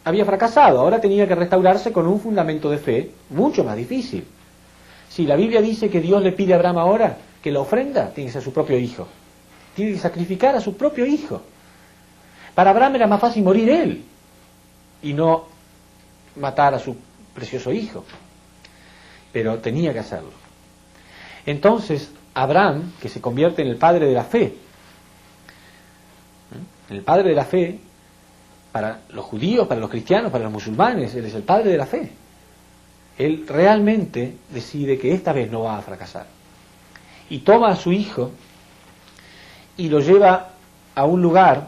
había fracasado. Ahora tenía que restaurarse con un fundamento de fe mucho más difícil. Si la Biblia dice que Dios le pide a Abraham ahora que la ofrenda tiene que ser su propio hijo. Tiene que sacrificar a su propio hijo. Para Abraham era más fácil morir él y no matar a su precioso hijo. Pero tenía que hacerlo. Entonces, Abraham, que se convierte en el padre de la fe, el padre de la fe, para los judíos, para los cristianos, para los musulmanes, él es el padre de la fe. Él realmente decide que esta vez no va a fracasar. Y toma a su hijo y lo lleva a un lugar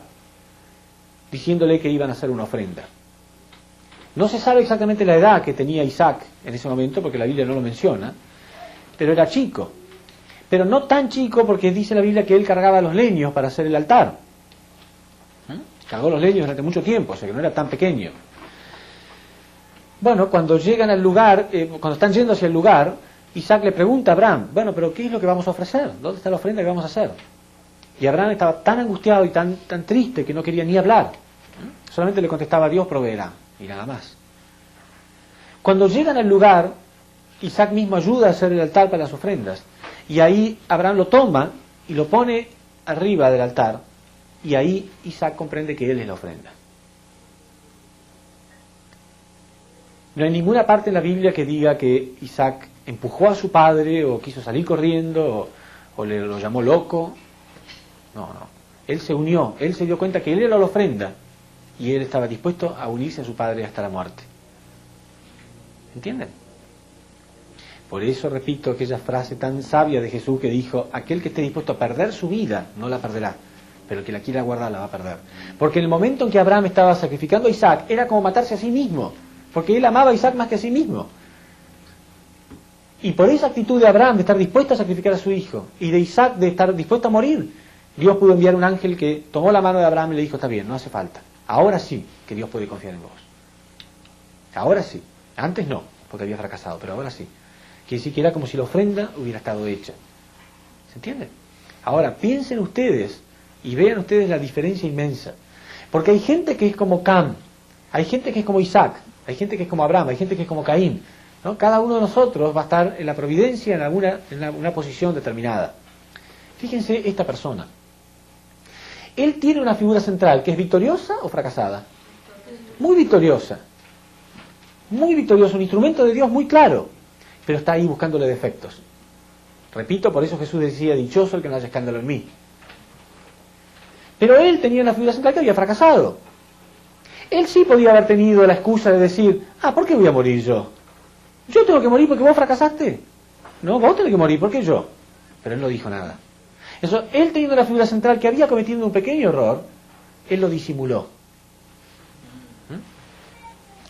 diciéndole que iban a hacer una ofrenda. No se sabe exactamente la edad que tenía Isaac en ese momento, porque la Biblia no lo menciona, pero era chico. Pero no tan chico, porque dice la Biblia que él cargaba los leños para hacer el altar. Cargó los leños durante mucho tiempo, o sea que no era tan pequeño. Bueno, cuando llegan al lugar, cuando están yendo hacia el lugar, Isaac le pregunta a Abraham, bueno, pero ¿qué es lo que vamos a ofrecer? ¿Dónde está la ofrenda que vamos a hacer? Y Abraham estaba tan angustiado y tan triste que no quería ni hablar. Solamente le contestaba, Dios proveerá, y nada más. Cuando llegan al lugar, Isaac mismo ayuda a hacer el altar para las ofrendas. Y ahí Abraham lo toma y lo pone arriba del altar. Y ahí Isaac comprende que él es la ofrenda. No hay ninguna parte en la Biblia que diga que Isaac empujó a su padre o quiso salir corriendo o lo llamó loco. No. Él se unió, él se dio cuenta que él era la ofrenda y él estaba dispuesto a unirse a su padre hasta la muerte. ¿Entienden? Por eso repito aquella frase tan sabia de Jesús que dijo, aquel que esté dispuesto a perder su vida no la perderá, pero el que la quiera guardar la va a perder. Porque en el momento en que Abraham estaba sacrificando a Isaac era como matarse a sí mismo, porque él amaba a Isaac más que a sí mismo. Y por esa actitud de Abraham de estar dispuesto a sacrificar a su hijo y de Isaac de estar dispuesto a morir, Dios pudo enviar un ángel que tomó la mano de Abraham y le dijo, está bien, no hace falta. Ahora sí que Dios puede confiar en vos. Ahora sí. Antes no, porque había fracasado, pero ahora sí. Quiere decir que era como si la ofrenda hubiera estado hecha. ¿Se entiende? Ahora, piensen ustedes y vean ustedes la diferencia inmensa. Porque hay gente que es como Cam, hay gente que es como Isaac, hay gente que es como Abraham, hay gente que es como Caín, ¿no? Cada uno de nosotros va a estar en la providencia en una posición determinada. Fíjense esta persona. Él tiene una figura central que es victoriosa o fracasada. Muy victoriosa. Muy victorioso, un instrumento de Dios muy claro, pero está ahí buscándole defectos. Repito, por eso Jesús decía, dichoso el que no haya escándalo en mí. Pero él tenía una figura central que había fracasado. Él sí podía haber tenido la excusa de decir, ¿por qué voy a morir yo? ¿Yo tengo que morir porque vos fracasaste? No, vos tenés que morir, ¿por qué yo? Pero él no dijo nada. Eso, él teniendo una figura central que había cometido un pequeño error, él lo disimuló.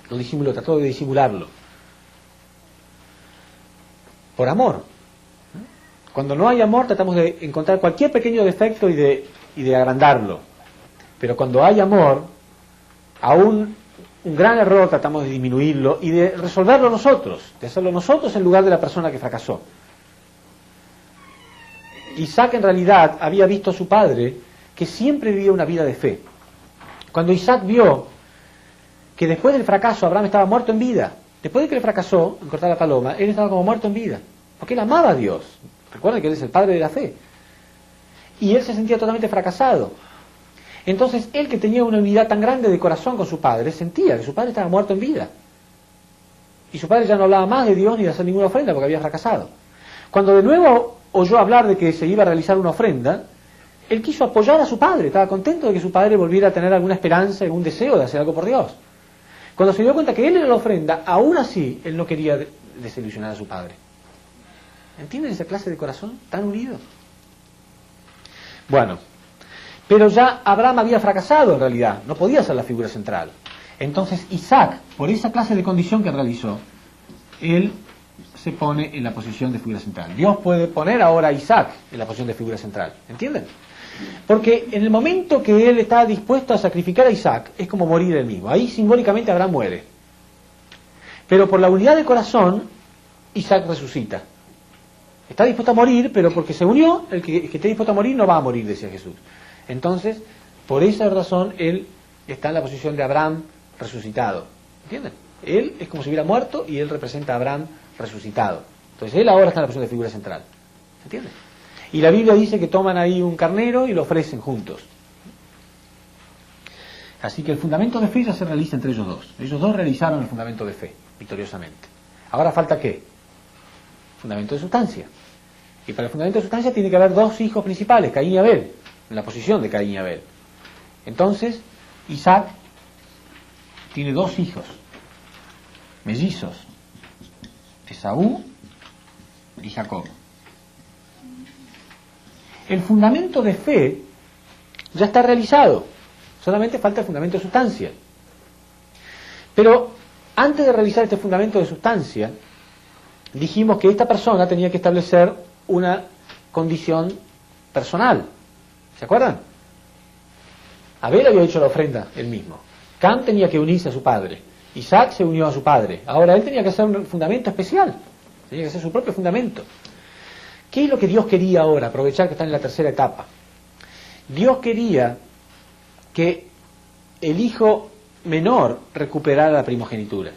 Lo disimuló, trató de disimularlo. Por amor. Cuando no hay amor tratamos de encontrar cualquier pequeño defecto y de agrandarlo. Pero cuando hay amor, aún un gran error tratamos de disminuirlo y de resolverlo nosotros, de hacerlo nosotros en lugar de la persona que fracasó. Isaac en realidad había visto a su padre que siempre vivía una vida de fe. Cuando Isaac vio que después del fracaso Abraham estaba muerto en vida, después de que le fracasó en cortar la paloma, él estaba como muerto en vida, porque él amaba a Dios. Recuerden que él es el padre de la fe. Y él se sentía totalmente fracasado. Entonces él, que tenía una unidad tan grande de corazón con su padre, sentía que su padre estaba muerto en vida. Y su padre ya no hablaba más de Dios ni de hacer ninguna ofrenda porque había fracasado. Cuando de nuevo oyó hablar de que se iba a realizar una ofrenda, él quiso apoyar a su padre, estaba contento de que su padre volviera a tener alguna esperanza, algún deseo de hacer algo por Dios. Cuando se dio cuenta que él era la ofrenda, aún así él no quería desilusionar a su padre. ¿Entienden esa clase de corazón tan unido? Bueno, pero ya Abraham había fracasado en realidad, no podía ser la figura central. Entonces Isaac, por esa clase de condición que realizó, él se pone en la posición de figura central. Dios puede poner ahora a Isaac en la posición de figura central, ¿entienden? Porque en el momento que él está dispuesto a sacrificar a Isaac, es como morir él mismo. Ahí simbólicamente Abraham muere. Pero por la unidad de corazón, Isaac resucita. Está dispuesto a morir, pero porque se unió, el que esté dispuesto a morir no va a morir, decía Jesús. Entonces, por esa razón, él está en la posición de Abraham resucitado. ¿Entienden? Él es como si hubiera muerto y él representa a Abraham resucitado. Entonces, él ahora está en la posición de figura central. ¿Entienden? Y la Biblia dice que toman ahí un carnero y lo ofrecen juntos. Así que el fundamento de fe ya se realiza entre ellos dos. Ellos dos realizaron el fundamento de fe, victoriosamente. Ahora falta ¿qué? Fundamento de sustancia. Y para el fundamento de sustancia tiene que haber dos hijos principales, Caín y Abel, en la posición de Caín y Abel. Entonces, Isaac tiene dos hijos, mellizos, Esaú y Jacob. El fundamento de fe ya está realizado, solamente falta el fundamento de sustancia. Pero antes de realizar este fundamento de sustancia, dijimos que esta persona tenía que establecer una condición personal. ¿Se acuerdan? Abel había hecho la ofrenda él mismo. Cam tenía que unirse a su padre. Isaac se unió a su padre. Ahora él tenía que hacer un fundamento especial. tenía que hacer su propio fundamento. ¿Qué es lo que Dios quería ahora? Aprovechar que está en la tercera etapa. Dios quería que el hijo menor recuperara la primogenitura.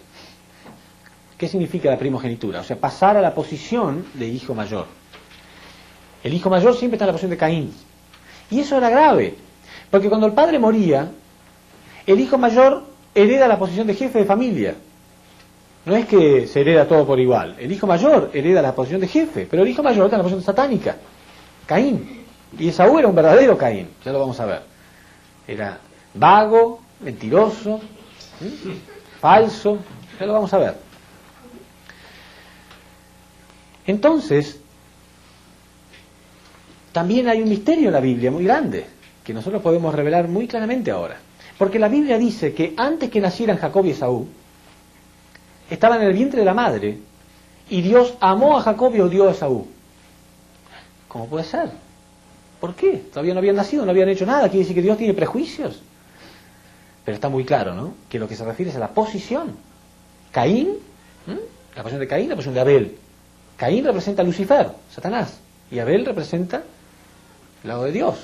¿Qué significa la primogenitura? O sea, pasar a la posición de hijo mayor. El hijo mayor siempre está en la posición de Caín. Y eso era grave, porque cuando el padre moría, el hijo mayor hereda la posición de jefe de familia. No es que se hereda todo por igual. El hijo mayor hereda la posición de jefe, pero el hijo mayor está en la posición satánica, Caín. Y Esaú era un verdadero Caín, ya lo vamos a ver. Era vago, mentiroso, falso, ya lo vamos a ver. Entonces, también hay un misterio en la Biblia muy grande, que nosotros podemos revelar muy claramente ahora. Porque la Biblia dice que antes que nacieran Jacob y Esaú, estaban en el vientre de la madre, y Dios amó a Jacob y odió a Esaú. ¿Cómo puede ser? ¿Por qué? Todavía no habían nacido, no habían hecho nada. Quiere decir que Dios tiene prejuicios. Pero está muy claro, ¿no? Que lo que se refiere es a la posición. Caín, la posición de Caín, la posición de Abel. Caín representa a Lucifer, Satanás, y Abel representa el lado de Dios.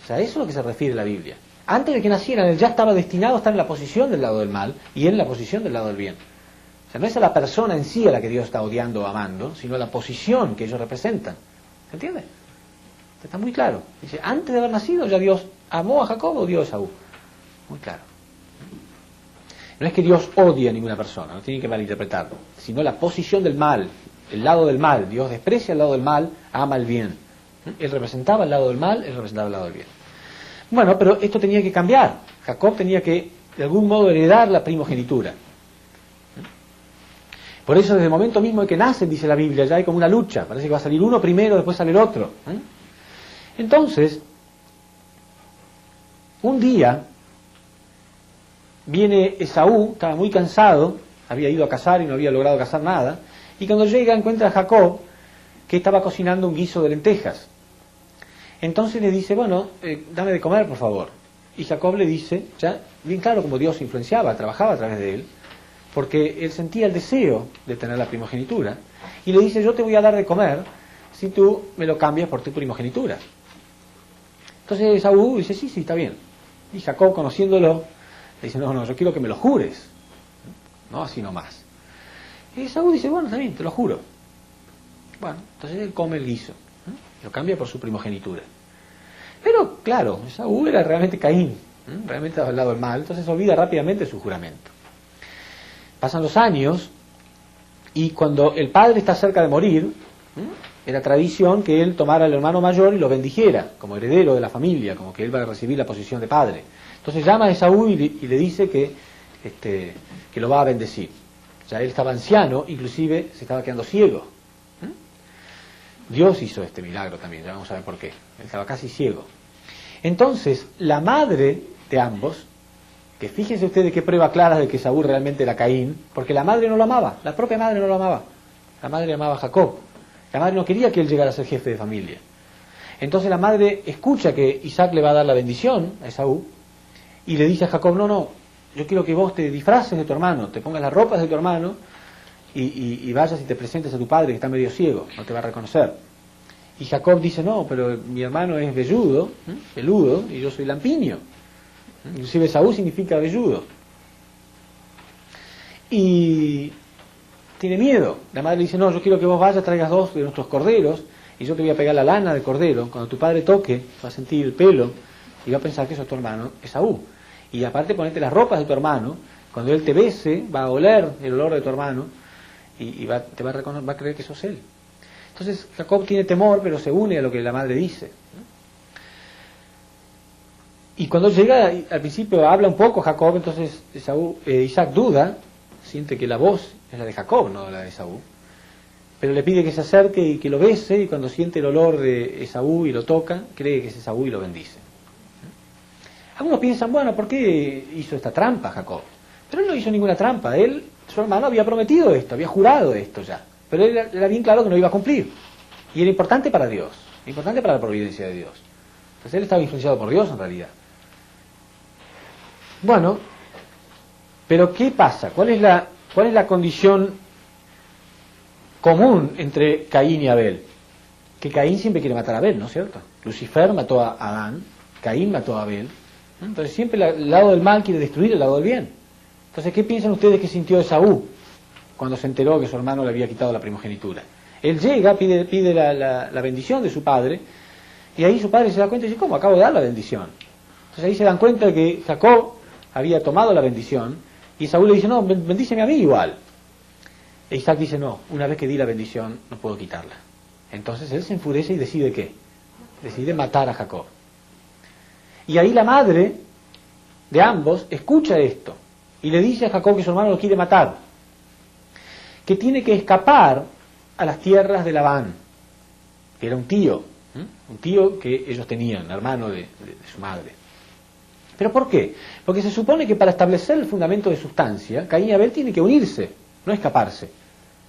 O sea, eso es lo que se refiere a la Biblia. Antes de que nacieran, él ya estaba destinado a estar en la posición del lado del mal y él en la posición del lado del bien. O sea, no es a la persona en sí a la que Dios está odiando o amando, sino a la posición que ellos representan. ¿Se entiende? Está muy claro. Dice, antes de haber nacido ya Dios amó a Jacob o odió a Esaú. Muy claro. No es que Dios odie a ninguna persona, no tienen que malinterpretarlo, sino la posición del mal, el lado del mal. Dios desprecia el lado del mal, ama el bien. Él representaba el lado del mal, él representaba el lado del bien. Bueno, pero esto tenía que cambiar. Jacob tenía que, de algún modo, heredar la primogenitura. Por eso, desde el momento mismo en que nacen, dice la Biblia, ya hay como una lucha. Parece que va a salir uno primero, después sale el otro. Entonces, un día, viene Esaú, estaba muy cansado, había ido a cazar y no había logrado cazar nada, y cuando llega encuentra a Jacob que estaba cocinando un guiso de lentejas. Entonces le dice, bueno, dame de comer, por favor. Y Jacob le dice, ya bien claro como Dios influenciaba, trabajaba a través de él, porque él sentía el deseo de tener la primogenitura, y le dice, yo te voy a dar de comer si tú me lo cambias por tu primogenitura. Entonces Esaú dice, sí, está bien. Y Jacob, conociéndolo, le dice, no, yo quiero que me lo jures. No, así nomás. Y Esaú dice, bueno, está bien, te lo juro. Bueno, entonces él come el guiso. Lo cambia por su primogenitura. Pero, claro, Esaú era realmente Caín. Realmente estaba al lado del mal. Entonces olvida rápidamente su juramento. Pasan los años y cuando el padre está cerca de morir, era tradición que él tomara al hermano mayor y lo bendijera como heredero de la familia, como que él va a recibir la posición de padre. Entonces llama a Esaú y le dice que lo va a bendecir. Ya él estaba anciano, inclusive se estaba quedando ciego. Dios hizo este milagro también, ya vamos a ver por qué. Él estaba casi ciego. Entonces, la madre de ambos, que fíjense ustedes qué prueba clara de que Esaú realmente era Caín, porque la madre no lo amaba, la propia madre no lo amaba. La madre amaba a Jacob. La madre no quería que él llegara a ser jefe de familia. Entonces la madre escucha que Isaac le va a dar la bendición a Esaú y le dice a Jacob, no, yo quiero que vos te disfraces de tu hermano, te pongas las ropas de tu hermano y vayas y te presentes a tu padre que está medio ciego, no te va a reconocer. Y Jacob dice, no, pero mi hermano es velludo, peludo, y yo soy lampiño. Inclusive Esaú significa velludo. Y tiene miedo. La madre le dice, no, yo quiero que vos vayas, traigas 2 de nuestros corderos, y yo te voy a pegar la lana del cordero. Cuando tu padre toque, va a sentir el pelo, y va a pensar que eso es tu hermano Esaú. Y aparte ponete las ropas de tu hermano, cuando él te bese, va a oler el olor de tu hermano, y va a creer que sos él. Entonces Jacob tiene temor, pero se une a lo que la madre dice. Y cuando llega, al principio habla un poco Jacob, entonces Isaac duda, siente que la voz es la de Jacob, no la de Esaú. Pero le pide que se acerque y que lo bese, y cuando siente el olor de Esaú y lo toca, cree que es Esaú y lo bendice. Algunos piensan, bueno, ¿por qué hizo esta trampa Jacob? Pero él no hizo ninguna trampa, su hermano había prometido esto, había jurado esto ya. Pero él era bien claro que no iba a cumplir. Y era importante para Dios, importante para la providencia de Dios. Entonces él estaba influenciado por Dios en realidad. Bueno, pero ¿qué pasa? ¿Cuál es la condición común entre Caín y Abel, que Caín siempre quiere matar a Abel, ¿no es cierto? Lucifer mató a Adán, Caín mató a Abel, ¿no? Entonces siempre el lado del mal quiere destruir el lado del bien. Entonces, ¿qué piensan ustedes que sintió Esaú cuando se enteró que su hermano le había quitado la primogenitura? Él llega, pide la bendición de su padre, y ahí su padre se da cuenta y dice, ¿cómo? Acabo de dar la bendición. Entonces ahí se dan cuenta que Jacob había tomado la bendición, y Esaú le dice, no, bendíceme a mí igual. E Isaac dice, no, una vez que di la bendición, no puedo quitarla. Entonces él se enfurece y decide ¿qué? Decide matar a Jacob. Y ahí la madre de ambos escucha esto, y le dice a Jacob que su hermano lo quiere matar, que tiene que escapar a las tierras de Labán, que era un tío que ellos tenían, hermano de su madre. ¿Pero por qué? Porque se supone que para establecer el fundamento de sustancia, Caín y Abel tienen que unirse, no escaparse.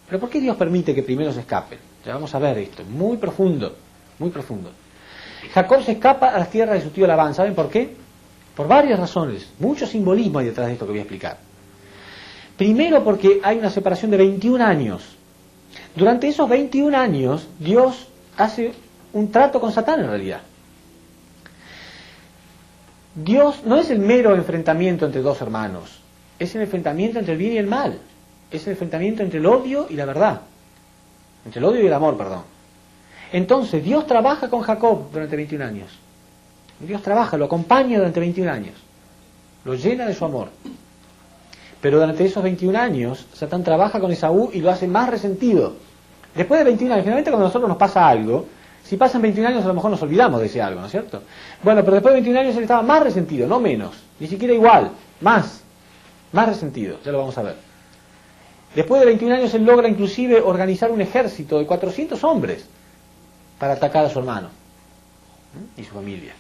¿Pero por qué Dios permite que primero se escapen? Ya vamos a ver esto, muy profundo, muy profundo. Jacob se escapa a las tierras de su tío Labán, ¿saben por qué? Por varias razones, mucho simbolismo hay detrás de esto que voy a explicar. Primero porque hay una separación de 21 años. Durante esos 21 años, Dios hace un trato con Satán en realidad. Dios no es el mero enfrentamiento entre dos hermanos, es el enfrentamiento entre el bien y el mal, es el enfrentamiento entre el odio y la verdad, entre el odio y el amor, perdón. Entonces, Dios trabaja con Jacob durante 21 años. Dios trabaja, lo acompaña durante 21 años, lo llena de su amor. Pero durante esos 21 años, Satán trabaja con Esaú y lo hace más resentido. Después de 21 años, generalmente cuando a nosotros nos pasa algo, si pasan 21 años a lo mejor nos olvidamos de ese algo, ¿no es cierto? Bueno, pero después de 21 años él estaba más resentido, no menos, ni siquiera igual, más resentido, ya lo vamos a ver. Después de 21 años él logra inclusive organizar un ejército de 400 hombres para atacar a su hermano y su familia.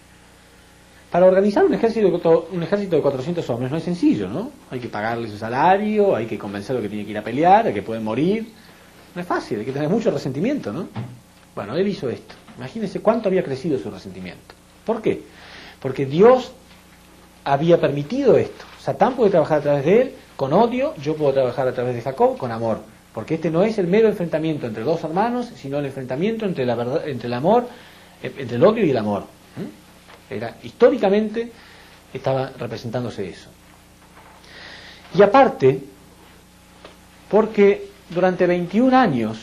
Para organizar un ejército de 400 hombres no es sencillo, ¿no? Hay que pagarles su salario, hay que convencerlo que tiene que ir a pelear, hay que pueden morir. No es fácil, hay que tener mucho resentimiento, ¿no? Bueno, él hizo esto. Imagínense cuánto había crecido su resentimiento. ¿Por qué? Porque Dios había permitido esto. Satán puede trabajar a través de él con odio, yo puedo trabajar a través de Jacob con amor. Porque este no es el mero enfrentamiento entre dos hermanos, sino el enfrentamiento entre la verdad, entre el amor, entre el odio y el amor. Históricamente estaba representándose eso. Y aparte, porque durante 21 años,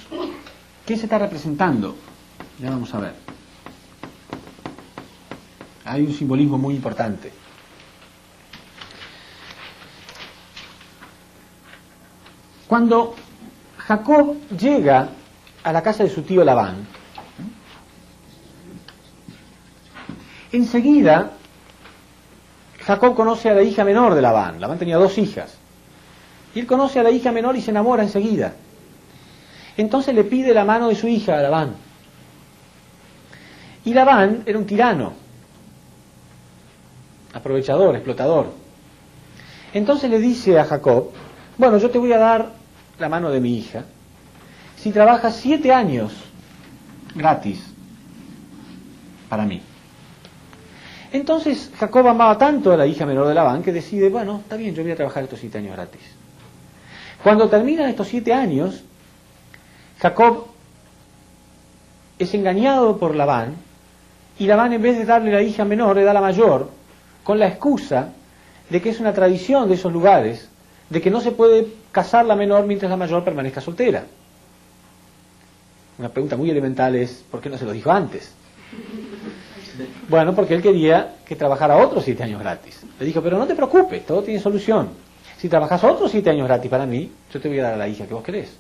¿qué se está representando? Ya vamos a ver. Hay un simbolismo muy importante. Cuando Jacob llega a la casa de su tío Labán, enseguida Jacob conoce a la hija menor de Labán. Labán tenía 2 hijas. Y él conoce a la hija menor y se enamora enseguida. Entonces le pide la mano de su hija a Labán. Y Labán era un tirano, aprovechador, explotador. Entonces le dice a Jacob, bueno, yo te voy a dar la mano de mi hija si trabajas 7 años gratis para mí. Entonces Jacob amaba tanto a la hija menor de Labán que decide, bueno, está bien, yo voy a trabajar estos 7 años gratis. Cuando terminan estos 7 años, Jacob es engañado por Labán, y Labán, en vez de darle la hija menor, le da la mayor, con la excusa de que es una tradición de esos lugares, de que no se puede casar la menor mientras la mayor permanezca soltera. Una pregunta muy elemental es, ¿por qué no se lo dijo antes? Bueno, porque él quería que trabajara otros 7 años gratis. Le dijo, pero no te preocupes, todo tiene solución. Si trabajas otros 7 años gratis para mí, yo te voy a dar a la hija que vos querés.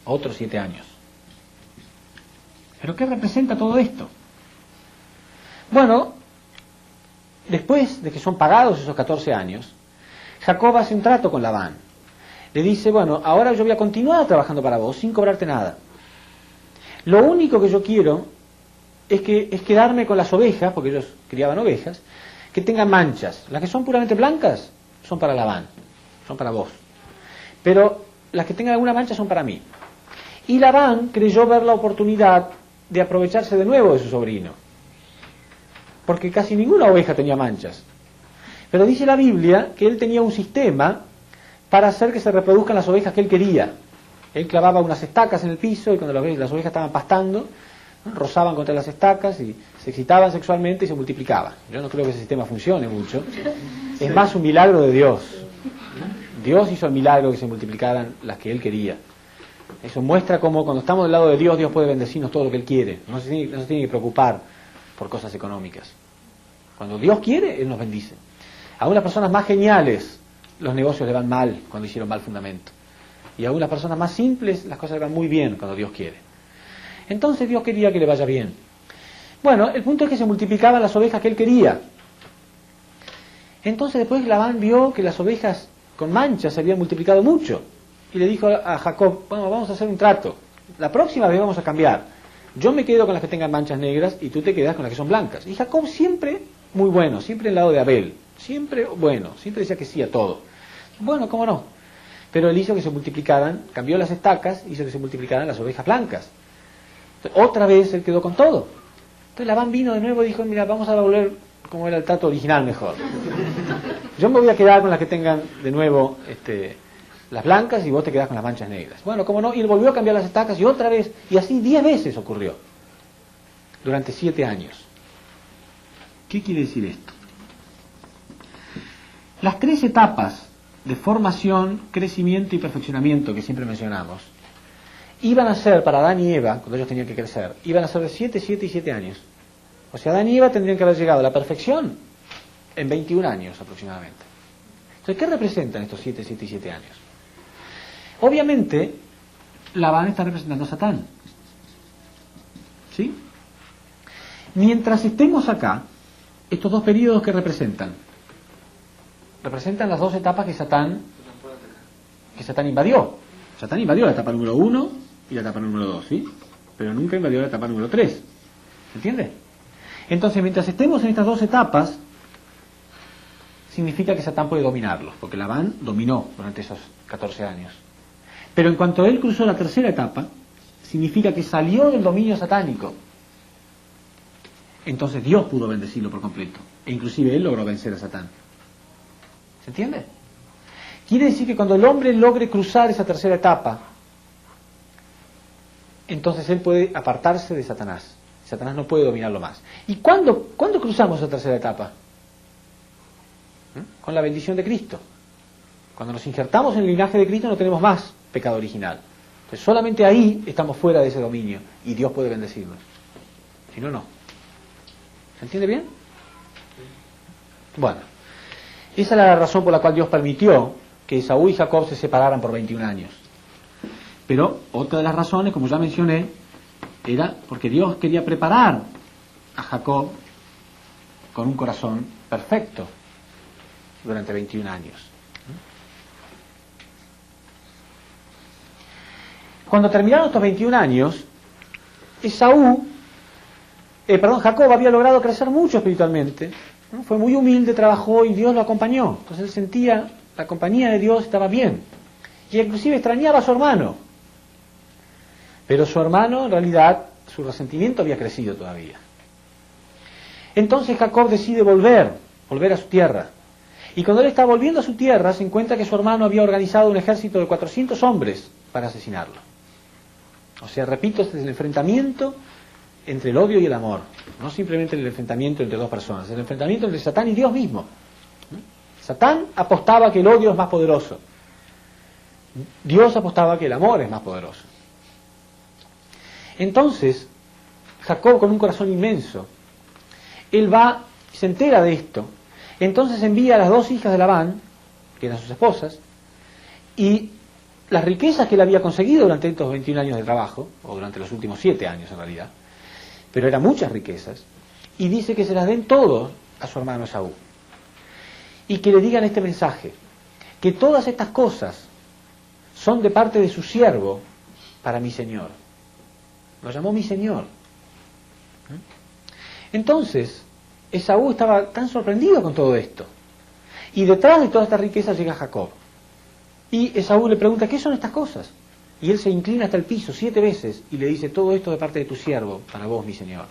Otros 7 años. ¿Pero qué representa todo esto? Bueno, después de que son pagados esos 14 años, Jacob hace un trato con Labán. Le dice, bueno, ahora yo voy a continuar trabajando para vos sin cobrarte nada. Lo único que yo quiero es quedarme con las ovejas, porque ellos criaban ovejas, que tengan manchas. Las que son puramente blancas son para Labán, son para vos. Pero las que tengan alguna mancha son para mí. Y Labán creyó ver la oportunidad de aprovecharse de nuevo de su sobrino, porque casi ninguna oveja tenía manchas. Pero dice la Biblia que él tenía un sistema para hacer que se reproduzcan las ovejas que él quería. Él clavaba unas estacas en el piso y cuando las ovejas estaban pastando, ¿no?, rozaban contra las estacas y se excitaban sexualmente y se multiplicaban. Yo no creo que ese sistema funcione mucho. Es más un milagro de Dios. Dios hizo el milagro que se multiplicaran las que Él quería. Eso muestra cómo cuando estamos del lado de Dios, Dios puede bendecirnos todo lo que Él quiere. No se tiene que preocupar por cosas económicas. Cuando Dios quiere, Él nos bendice. A unas personas más geniales, los negocios le van mal cuando hicieron mal fundamento. Y a unas personas más simples, las cosas le van muy bien cuando Dios quiere. Entonces Dios quería que le vaya bien. Bueno, el punto es que se multiplicaban las ovejas que Él quería. Entonces después Labán vio que las ovejas con manchas se habían multiplicado mucho. Y le dijo a Jacob, bueno, vamos a hacer un trato. La próxima vez vamos a cambiar. Yo me quedo con las que tengan manchas negras y tú te quedas con las que son blancas. Y Jacob siempre muy bueno, siempre al lado de Abel. Siempre bueno, siempre decía que sí a todo. Bueno, cómo no. Pero él hizo que se multiplicaran, cambió las estacas, hizo que se multiplicaran las ovejas blancas. Entonces, otra vez él quedó con todo. Entonces Labán vino de nuevo y dijo, mira, vamos a volver como era el trato original mejor. Yo me voy a quedar con las que tengan de nuevo las blancas y vos te quedás con las manchas negras. Bueno, cómo no, y él volvió a cambiar las estacas y otra vez, y así 10 veces ocurrió, durante 7 años. ¿Qué quiere decir esto? Las 3 etapas de formación, crecimiento y perfeccionamiento que siempre mencionamos, iban a ser para Adán y Eva, cuando ellos tenían que crecer, iban a ser de 7, 7 y 7 años. O sea, Adán y Eva tendrían que haber llegado a la perfección en 21 años aproximadamente. Entonces, ¿qué representan estos 7, 7 y 7 años? Obviamente, Labán está representando a Satán. ¿Sí? Mientras estemos acá, estos 2 periodos que representan las 2 etapas que Satán invadió. Satán invadió la etapa número 1 y la etapa número 2, ¿sí? Pero nunca invadió la etapa número 3. ¿Se entiende? Entonces, mientras estemos en estas 2 etapas, significa que Satán puede dominarlos, porque Labán dominó durante esos 14 años. Pero en cuanto él cruzó la 3ª etapa, significa que salió del dominio satánico. Entonces Dios pudo bendecirlo por completo. E inclusive él logró vencer a Satán. ¿Se entiende? Quiere decir que cuando el hombre logre cruzar esa 3ª etapa, entonces él puede apartarse de Satanás. Satanás no puede dominarlo más. ¿Y cuándo cruzamos esa 3ª etapa? Con la bendición de Cristo. Cuando nos injertamos en el linaje de Cristo no tenemos más pecado original. Entonces solamente ahí estamos fuera de ese dominio y Dios puede bendecirnos. Si no, no. ¿Se entiende bien? Bueno, esa era la razón por la cual Dios permitió que Esaú y Jacob se separaran por 21 años. Pero otra de las razones, como ya mencioné, era porque Dios quería preparar a Jacob con un corazón perfecto durante 21 años. Cuando terminaron estos 21 años, Jacob había logrado crecer mucho espiritualmente, ¿no? Fue muy humilde, trabajó y Dios lo acompañó. Entonces él sentía la compañía de Dios, estaba bien. Y inclusive extrañaba a su hermano. Pero su hermano, en realidad, su resentimiento había crecido todavía. Entonces Jacob decide volver a su tierra. Y cuando él está volviendo a su tierra, se encuentra que su hermano había organizado un ejército de 400 hombres para asesinarlo. O sea, repito, este es el enfrentamiento entre el odio y el amor. No simplemente el enfrentamiento entre 2 personas, el enfrentamiento entre Satán y Dios mismo. Satán apostaba que el odio es más poderoso. Dios apostaba que el amor es más poderoso. Entonces, Jacob, con un corazón inmenso, él se entera de esto. Entonces envía a las 2 hijas de Labán, que eran sus esposas, y las riquezas que él había conseguido durante estos 21 años de trabajo, o durante los últimos 7 años en realidad, pero eran muchas riquezas, y dice que se las den todos a su hermano Esaú. Y que le digan este mensaje, que todas estas cosas son de parte de su siervo para mi señor. Lo llamó mi señor. Entonces, Esaú estaba tan sorprendido con todo esto. Y detrás de toda esta riqueza llega Jacob. Y Esaú le pregunta, ¿qué son estas cosas? Y él se inclina hasta el piso 7 veces y le dice, todo esto de parte de tu siervo, para vos, mi señor.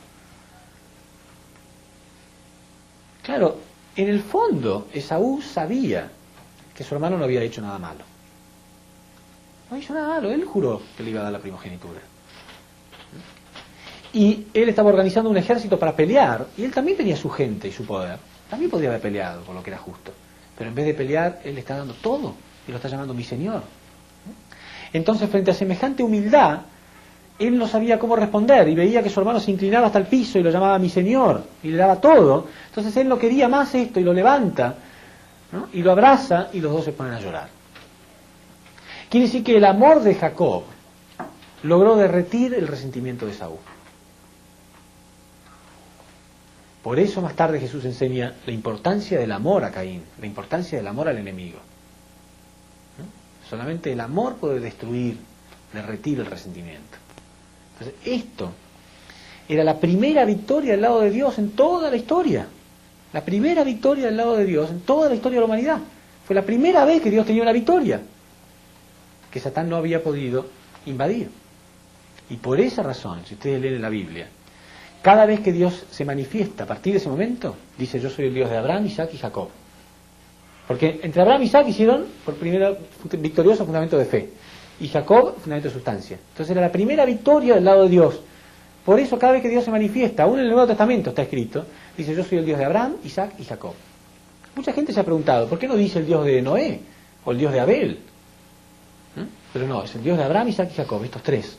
Claro, en el fondo, Esaú sabía que su hermano no había hecho nada malo. No hizo nada malo, él juró que le iba a dar la primogenitura. Y él estaba organizando un ejército para pelear, y él también tenía su gente y su poder. También podía haber peleado por lo que era justo. Pero en vez de pelear, él le está dando todo, y lo está llamando mi Señor. Entonces, frente a semejante humildad, él no sabía cómo responder, y veía que su hermano se inclinaba hasta el piso y lo llamaba mi Señor, y le daba todo. Entonces él no quería más esto, y lo levanta, ¿no? Y lo abraza, y los dos se ponen a llorar. Quiere decir que el amor de Jacob logró derretir el resentimiento de Esaú. Por eso más tarde Jesús enseña la importancia del amor a Caín, la importancia del amor al enemigo. ¿No? Solamente el amor puede destruir, derretir el resentimiento. Entonces, esto era la primera victoria del lado de Dios en toda la historia. La primera victoria del lado de Dios en toda la historia de la humanidad. Fue la primera vez que Dios tenía una victoria que Satán no había podido invadir. Y por esa razón, si ustedes leen la Biblia, cada vez que Dios se manifiesta a partir de ese momento, dice: yo soy el Dios de Abraham, Isaac y Jacob. Porque entre Abraham y Isaac hicieron por primera victorioso fundamento de fe, y Jacob fundamento de sustancia. Entonces era la primera victoria del lado de Dios. Por eso cada vez que Dios se manifiesta, aún en el Nuevo Testamento está escrito, dice: yo soy el Dios de Abraham, Isaac y Jacob. Mucha gente se ha preguntado, ¿por qué no dice el Dios de Noé o el Dios de Abel? Pero no, es el Dios de Abraham, Isaac y Jacob, estos tres.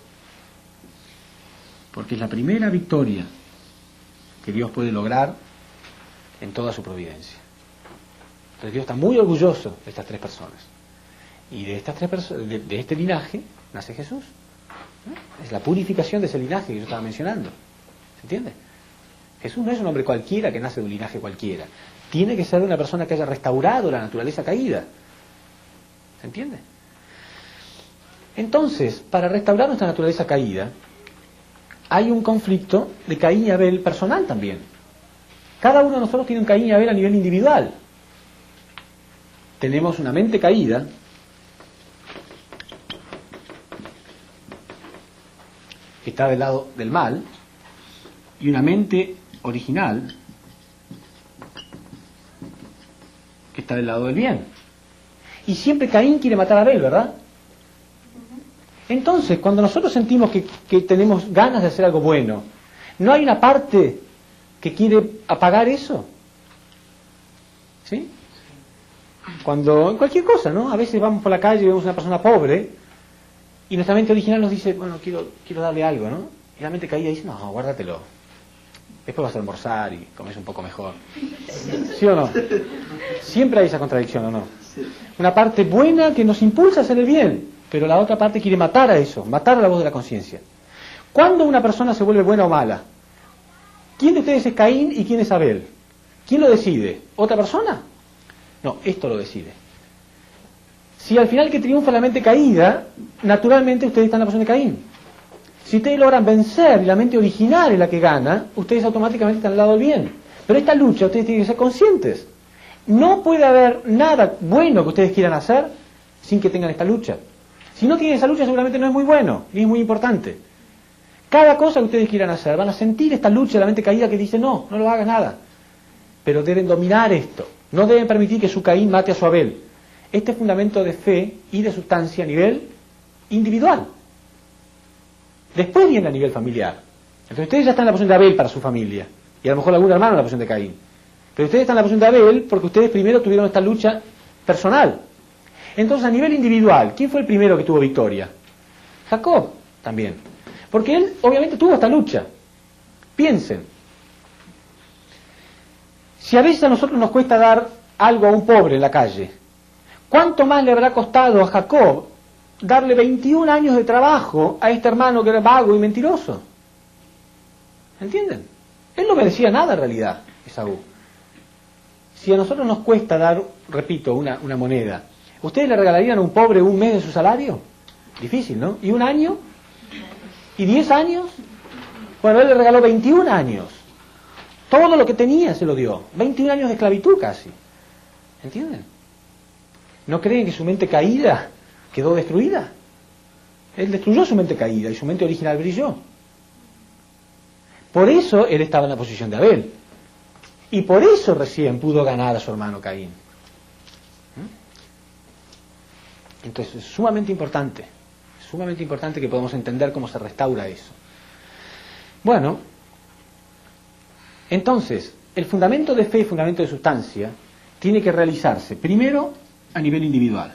Porque es la primera victoria que Dios puede lograr en toda su providencia. Entonces Dios está muy orgulloso de estas tres personas. Y de estas tres personas, de este linaje, nace Jesús. Es la purificación de ese linaje que yo estaba mencionando. ¿Se entiende? Jesús no es un hombre cualquiera que nace de un linaje cualquiera. Tiene que ser una persona que haya restaurado la naturaleza caída. ¿Se entiende? Entonces, para restaurar nuestra naturaleza caída, hay un conflicto de Caín y Abel personal también. Cada uno de nosotros tiene un Caín y Abel a nivel individual. Tenemos una mente caída que está del lado del mal y una mente original que está del lado del bien. Y siempre Caín quiere matar a Abel, ¿verdad? Entonces, cuando nosotros sentimos que tenemos ganas de hacer algo bueno, ¿no hay una parte que quiere apagar eso? ¿Sí? Cuando, en cualquier cosa, ¿no? A veces vamos por la calle y vemos a una persona pobre y nuestra mente original nos dice: bueno, quiero darle algo, ¿no? Y la mente caída dice: no, guárdatelo. Después vas a almorzar y comes un poco mejor. ¿Sí o no? Siempre hay esa contradicción, ¿o no? Una parte buena que nos impulsa a hacer el bien, pero la otra parte quiere matar a eso, matar a la voz de la conciencia. ¿Cuándo una persona se vuelve buena o mala? ¿Quién de ustedes es Caín y quién es Abel? ¿Quién lo decide? ¿Otra persona? No, esto lo decide. Si al final que triunfa la mente caída, naturalmente ustedes están en la posición de Caín. Si ustedes logran vencer y la mente original es la que gana, ustedes automáticamente están al lado del bien. Pero esta lucha ustedes tienen que ser conscientes. No puede haber nada bueno que ustedes quieran hacer sin que tengan esta lucha. Si no tienen esa lucha, seguramente no es muy bueno, ni es muy importante. Cada cosa que ustedes quieran hacer, van a sentir esta lucha de la mente caída que dice: no lo hagas nada. Pero deben dominar esto. No deben permitir que su Caín mate a su Abel. Este es fundamento de fe y de sustancia a nivel individual. Después viene a nivel familiar. Entonces ustedes ya están en la posición de Abel para su familia. Y a lo mejor algún hermano en la posición de Caín. Pero ustedes están en la posición de Abel porque ustedes primero tuvieron esta lucha personal. Entonces, a nivel individual, ¿quién fue el primero que tuvo victoria? Jacob también. Porque él, obviamente, tuvo esta lucha. Piensen. Si a veces a nosotros nos cuesta dar algo a un pobre en la calle, ¿cuánto más le habrá costado a Jacob darle 21 años de trabajo a este hermano que era vago y mentiroso? ¿Entienden? Él no merecía nada en realidad, Esaú. Si a nosotros nos cuesta dar, repito, una moneda, ¿ustedes le regalarían a un pobre un mes de su salario? Difícil, ¿no? ¿Y un año? ¿Y 10 años? Bueno, él le regaló 21 años. Todo lo que tenía se lo dio. 21 años de esclavitud casi. ¿Entienden? ¿No creen que su mente caída quedó destruida? Él destruyó su mente caída y su mente original brilló. Por eso él estaba en la posición de Abel. Y por eso recién pudo ganar a su hermano Caín. Entonces es sumamente importante sumamente importante que podamos entender cómo se restaura eso. Bueno, entonces, el fundamento de fe y fundamento de sustancia tiene que realizarse primero a nivel individual.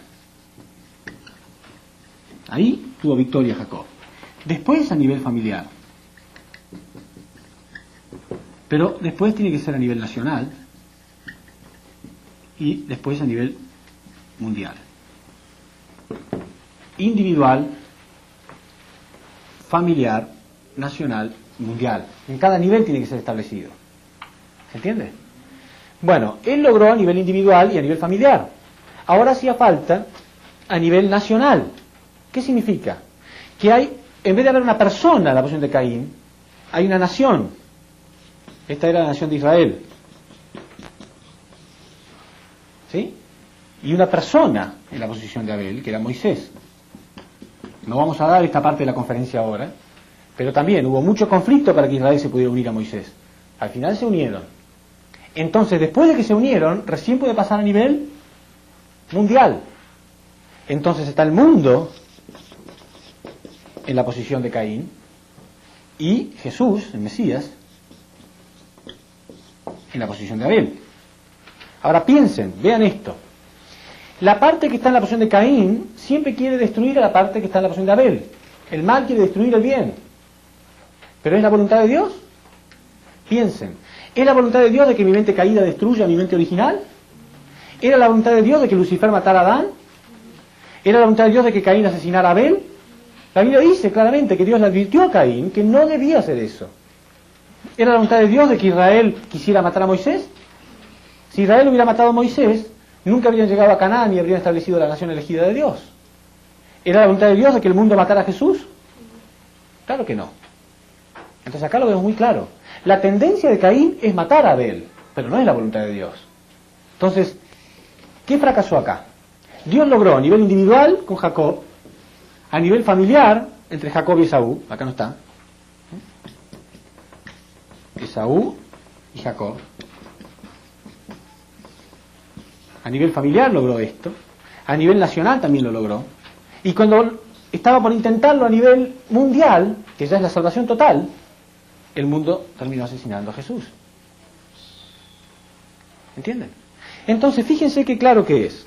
Ahí tuvo victoria Jacob. Después a nivel familiar. Pero después tiene que ser a nivel nacional y después a nivel mundial. Individual, familiar, nacional, mundial. En cada nivel tiene que ser establecido. ¿Se entiende? Bueno, él logró a nivel individual y a nivel familiar. Ahora hacía falta a nivel nacional. ¿Qué significa? Que hay, en vez de haber una persona en la posición de Caín, hay una nación. Esta era la nación de Israel. ¿Sí? Y una persona en la posición de Abel, que era Moisés. No vamos a dar esta parte de la conferencia ahora, pero también hubo mucho conflicto para que Israel se pudiera unir a Moisés. Al final se unieron. Entonces, después de que se unieron, recién puede pasar a nivel mundial. Entonces está el mundo en la posición de Caín y Jesús, el Mesías, en la posición de Abel. Ahora piensen, vean esto. La parte que está en la posición de Caín siempre quiere destruir a la parte que está en la posición de Abel. El mal quiere destruir el bien. ¿Pero es la voluntad de Dios? Piensen. ¿Es la voluntad de Dios de que mi mente caída destruya mi mente original? ¿Era la voluntad de Dios de que Lucifer matara a Adán? ¿Era la voluntad de Dios de que Caín asesinara a Abel? La Biblia dice claramente que Dios le advirtió a Caín que no debía hacer eso. ¿Era la voluntad de Dios de que Israel quisiera matar a Moisés? Si Israel hubiera matado a Moisés, nunca habrían llegado a Canaán y habrían establecido la nación elegida de Dios. ¿Era la voluntad de Dios de que el mundo matara a Jesús? Claro que no. Entonces acá lo vemos muy claro. La tendencia de Caín es matar a Abel, pero no es la voluntad de Dios. Entonces, ¿qué fracasó acá? Dios logró a nivel individual con Jacob, a nivel familiar entre Jacob y Esaú, acá no está, Esaú y Jacob. A nivel familiar logró esto, a nivel nacional también lo logró, y cuando estaba por intentarlo a nivel mundial, que ya es la salvación total, el mundo terminó asesinando a Jesús. ¿Entienden? Entonces fíjense qué claro que es.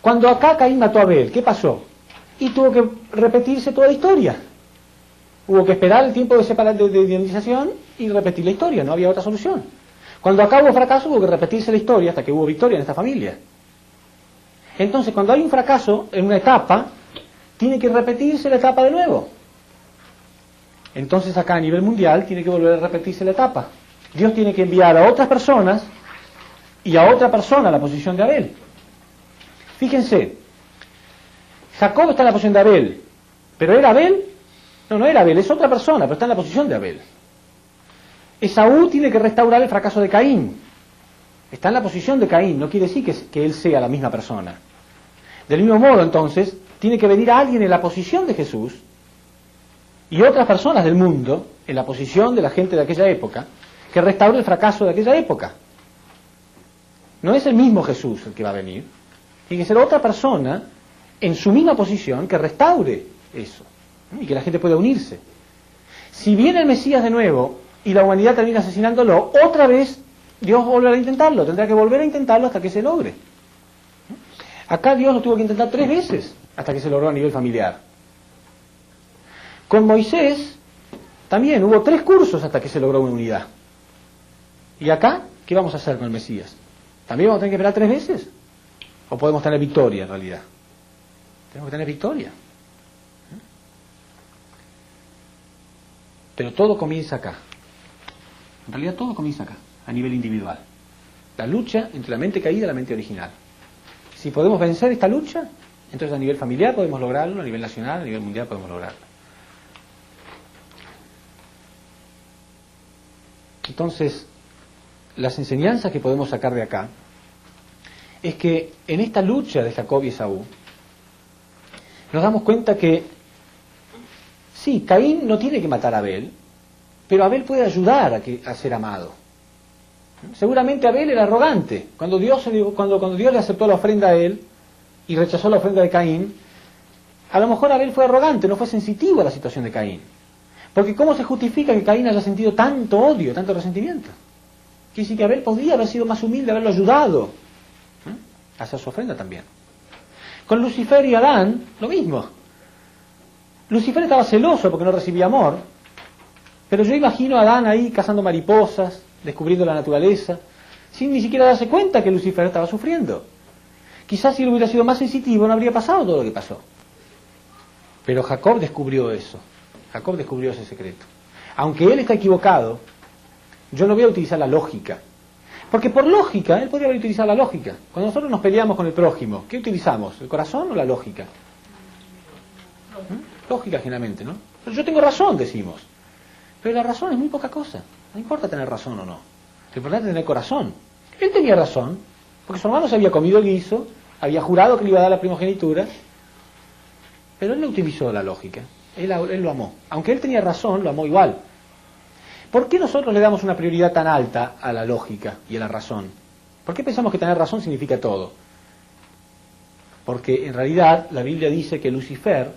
Cuando acá Caín mató a Abel, ¿qué pasó? Y tuvo que repetirse toda la historia. Hubo que esperar el tiempo de indemnización y repetir la historia, no había otra solución. Cuando acá hubo fracaso, hubo que repetirse la historia hasta que hubo victoria en esta familia. Entonces, cuando hay un fracaso en una etapa, tiene que repetirse la etapa de nuevo. Entonces acá a nivel mundial tiene que volver a repetirse la etapa. Dios tiene que enviar a otras personas y a otra persona a la posición de Abel. Fíjense, Jacob está en la posición de Abel, pero ¿era Abel? No, no era Abel, es otra persona, pero está en la posición de Abel. Esaú tiene que restaurar el fracaso de Caín. Está en la posición de Caín, no quiere decir que él sea la misma persona. Del mismo modo, entonces, tiene que venir alguien en la posición de Jesús y otras personas del mundo en la posición de la gente de aquella época que restaure el fracaso de aquella época. No es el mismo Jesús el que va a venir, tiene que ser otra persona en su misma posición que restaure eso y que la gente pueda unirse. Si viene el Mesías de nuevo y la humanidad termina asesinándolo, otra vez Dios volverá a intentarlo, tendrá que volver a intentarlo hasta que se logre. Acá Dios lo tuvo que intentar 3 veces hasta que se logró a nivel familiar. Con Moisés también hubo 3 cursos hasta que se logró una unidad. ¿Y acá qué vamos a hacer con el Mesías? ¿También vamos a tener que esperar 3 veces? ¿O podemos tener victoria en realidad? Tenemos que tener victoria. Pero todo comienza acá. En realidad todo comienza acá, a nivel individual. La lucha entre la mente caída y la mente original. Si podemos vencer esta lucha, entonces a nivel familiar podemos lograrlo, a nivel nacional, a nivel mundial podemos lograrlo. Entonces, las enseñanzas que podemos sacar de acá es que en esta lucha de Jacob y Esaú nos damos cuenta que sí, Caín no tiene que matar a Abel, pero Abel puede ayudar a ser amado. Seguramente Abel era arrogante. Cuando Dios le aceptó la ofrenda a él y rechazó la ofrenda de Caín, A lo mejor Abel fue arrogante, no fue sensitivo a la situación de Caín. Porque ¿cómo se justifica que Caín haya sentido tanto odio, tanto resentimiento? Quiere decir que Abel podía haber sido más humilde, haberlo ayudado a hacer su ofrenda también. Con Lucifer y Adán, lo mismo. Lucifer estaba celoso porque no recibía amor, pero yo imagino a Adán ahí cazando mariposas, descubriendo la naturaleza, sin ni siquiera darse cuenta que Lucifer estaba sufriendo. Quizás si él hubiera sido más sensitivo no habría pasado todo lo que pasó. Pero Jacob descubrió eso. Jacob descubrió ese secreto. Aunque él está equivocado, yo no voy a utilizar la lógica. Porque por lógica, él podría haber utilizado la lógica. Cuando nosotros nos peleamos con el prójimo, ¿qué utilizamos? ¿El corazón o la lógica? Lógica generalmente, ¿no? Pero yo tengo razón, decimos. Pero la razón es muy poca cosa. No importa tener razón o no. Lo importante es tener corazón. Él tenía razón, porque su hermano se había comido el guiso, había jurado que le iba a dar la primogenitura, pero él no utilizó la lógica. Él lo amó. Aunque él tenía razón, lo amó igual. ¿Por qué nosotros le damos una prioridad tan alta a la lógica y a la razón? ¿Por qué pensamos que tener razón significa todo? Porque en realidad la Biblia dice que Lucifer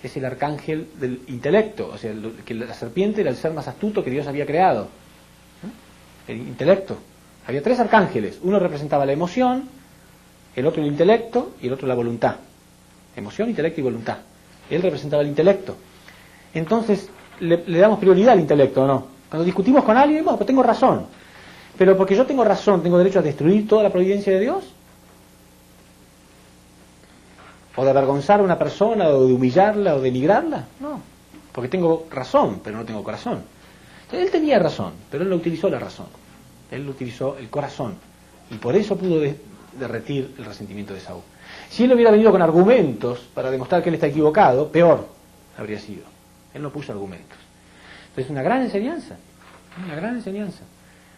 es el arcángel del intelecto, o sea, que la serpiente era el ser más astuto que Dios había creado. El intelecto. Había 3 arcángeles. Uno representaba la emoción, el otro el intelecto y el otro la voluntad. Emoción, intelecto y voluntad. Él representaba el intelecto. Entonces, le damos prioridad al intelecto, ¿o no? Cuando discutimos con alguien, bueno, pues tengo razón. Pero porque yo tengo razón, ¿tengo derecho a destruir toda la providencia de Dios? ¿O de avergonzar a una persona, o de humillarla, o de denigrarla? No. Porque tengo razón, pero no tengo corazón. Entonces, él tenía razón, pero él no utilizó la razón. Él utilizó el corazón. Y por eso pudo derretir el resentimiento de Saúl. Si él hubiera venido con argumentos para demostrar que él está equivocado, peor habría sido. Él no puso argumentos. Entonces, una gran enseñanza. Una gran enseñanza.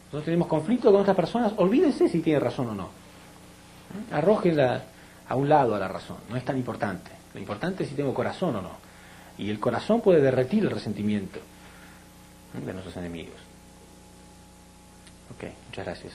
Nosotros tenemos conflicto con otras personas, olvídense si tiene razón o no. Arrójenla a un lado a la razón. No es tan importante. Lo importante es si tengo corazón o no. Y el corazón puede derretir el resentimiento de nuestros enemigos. Ok, muchas gracias.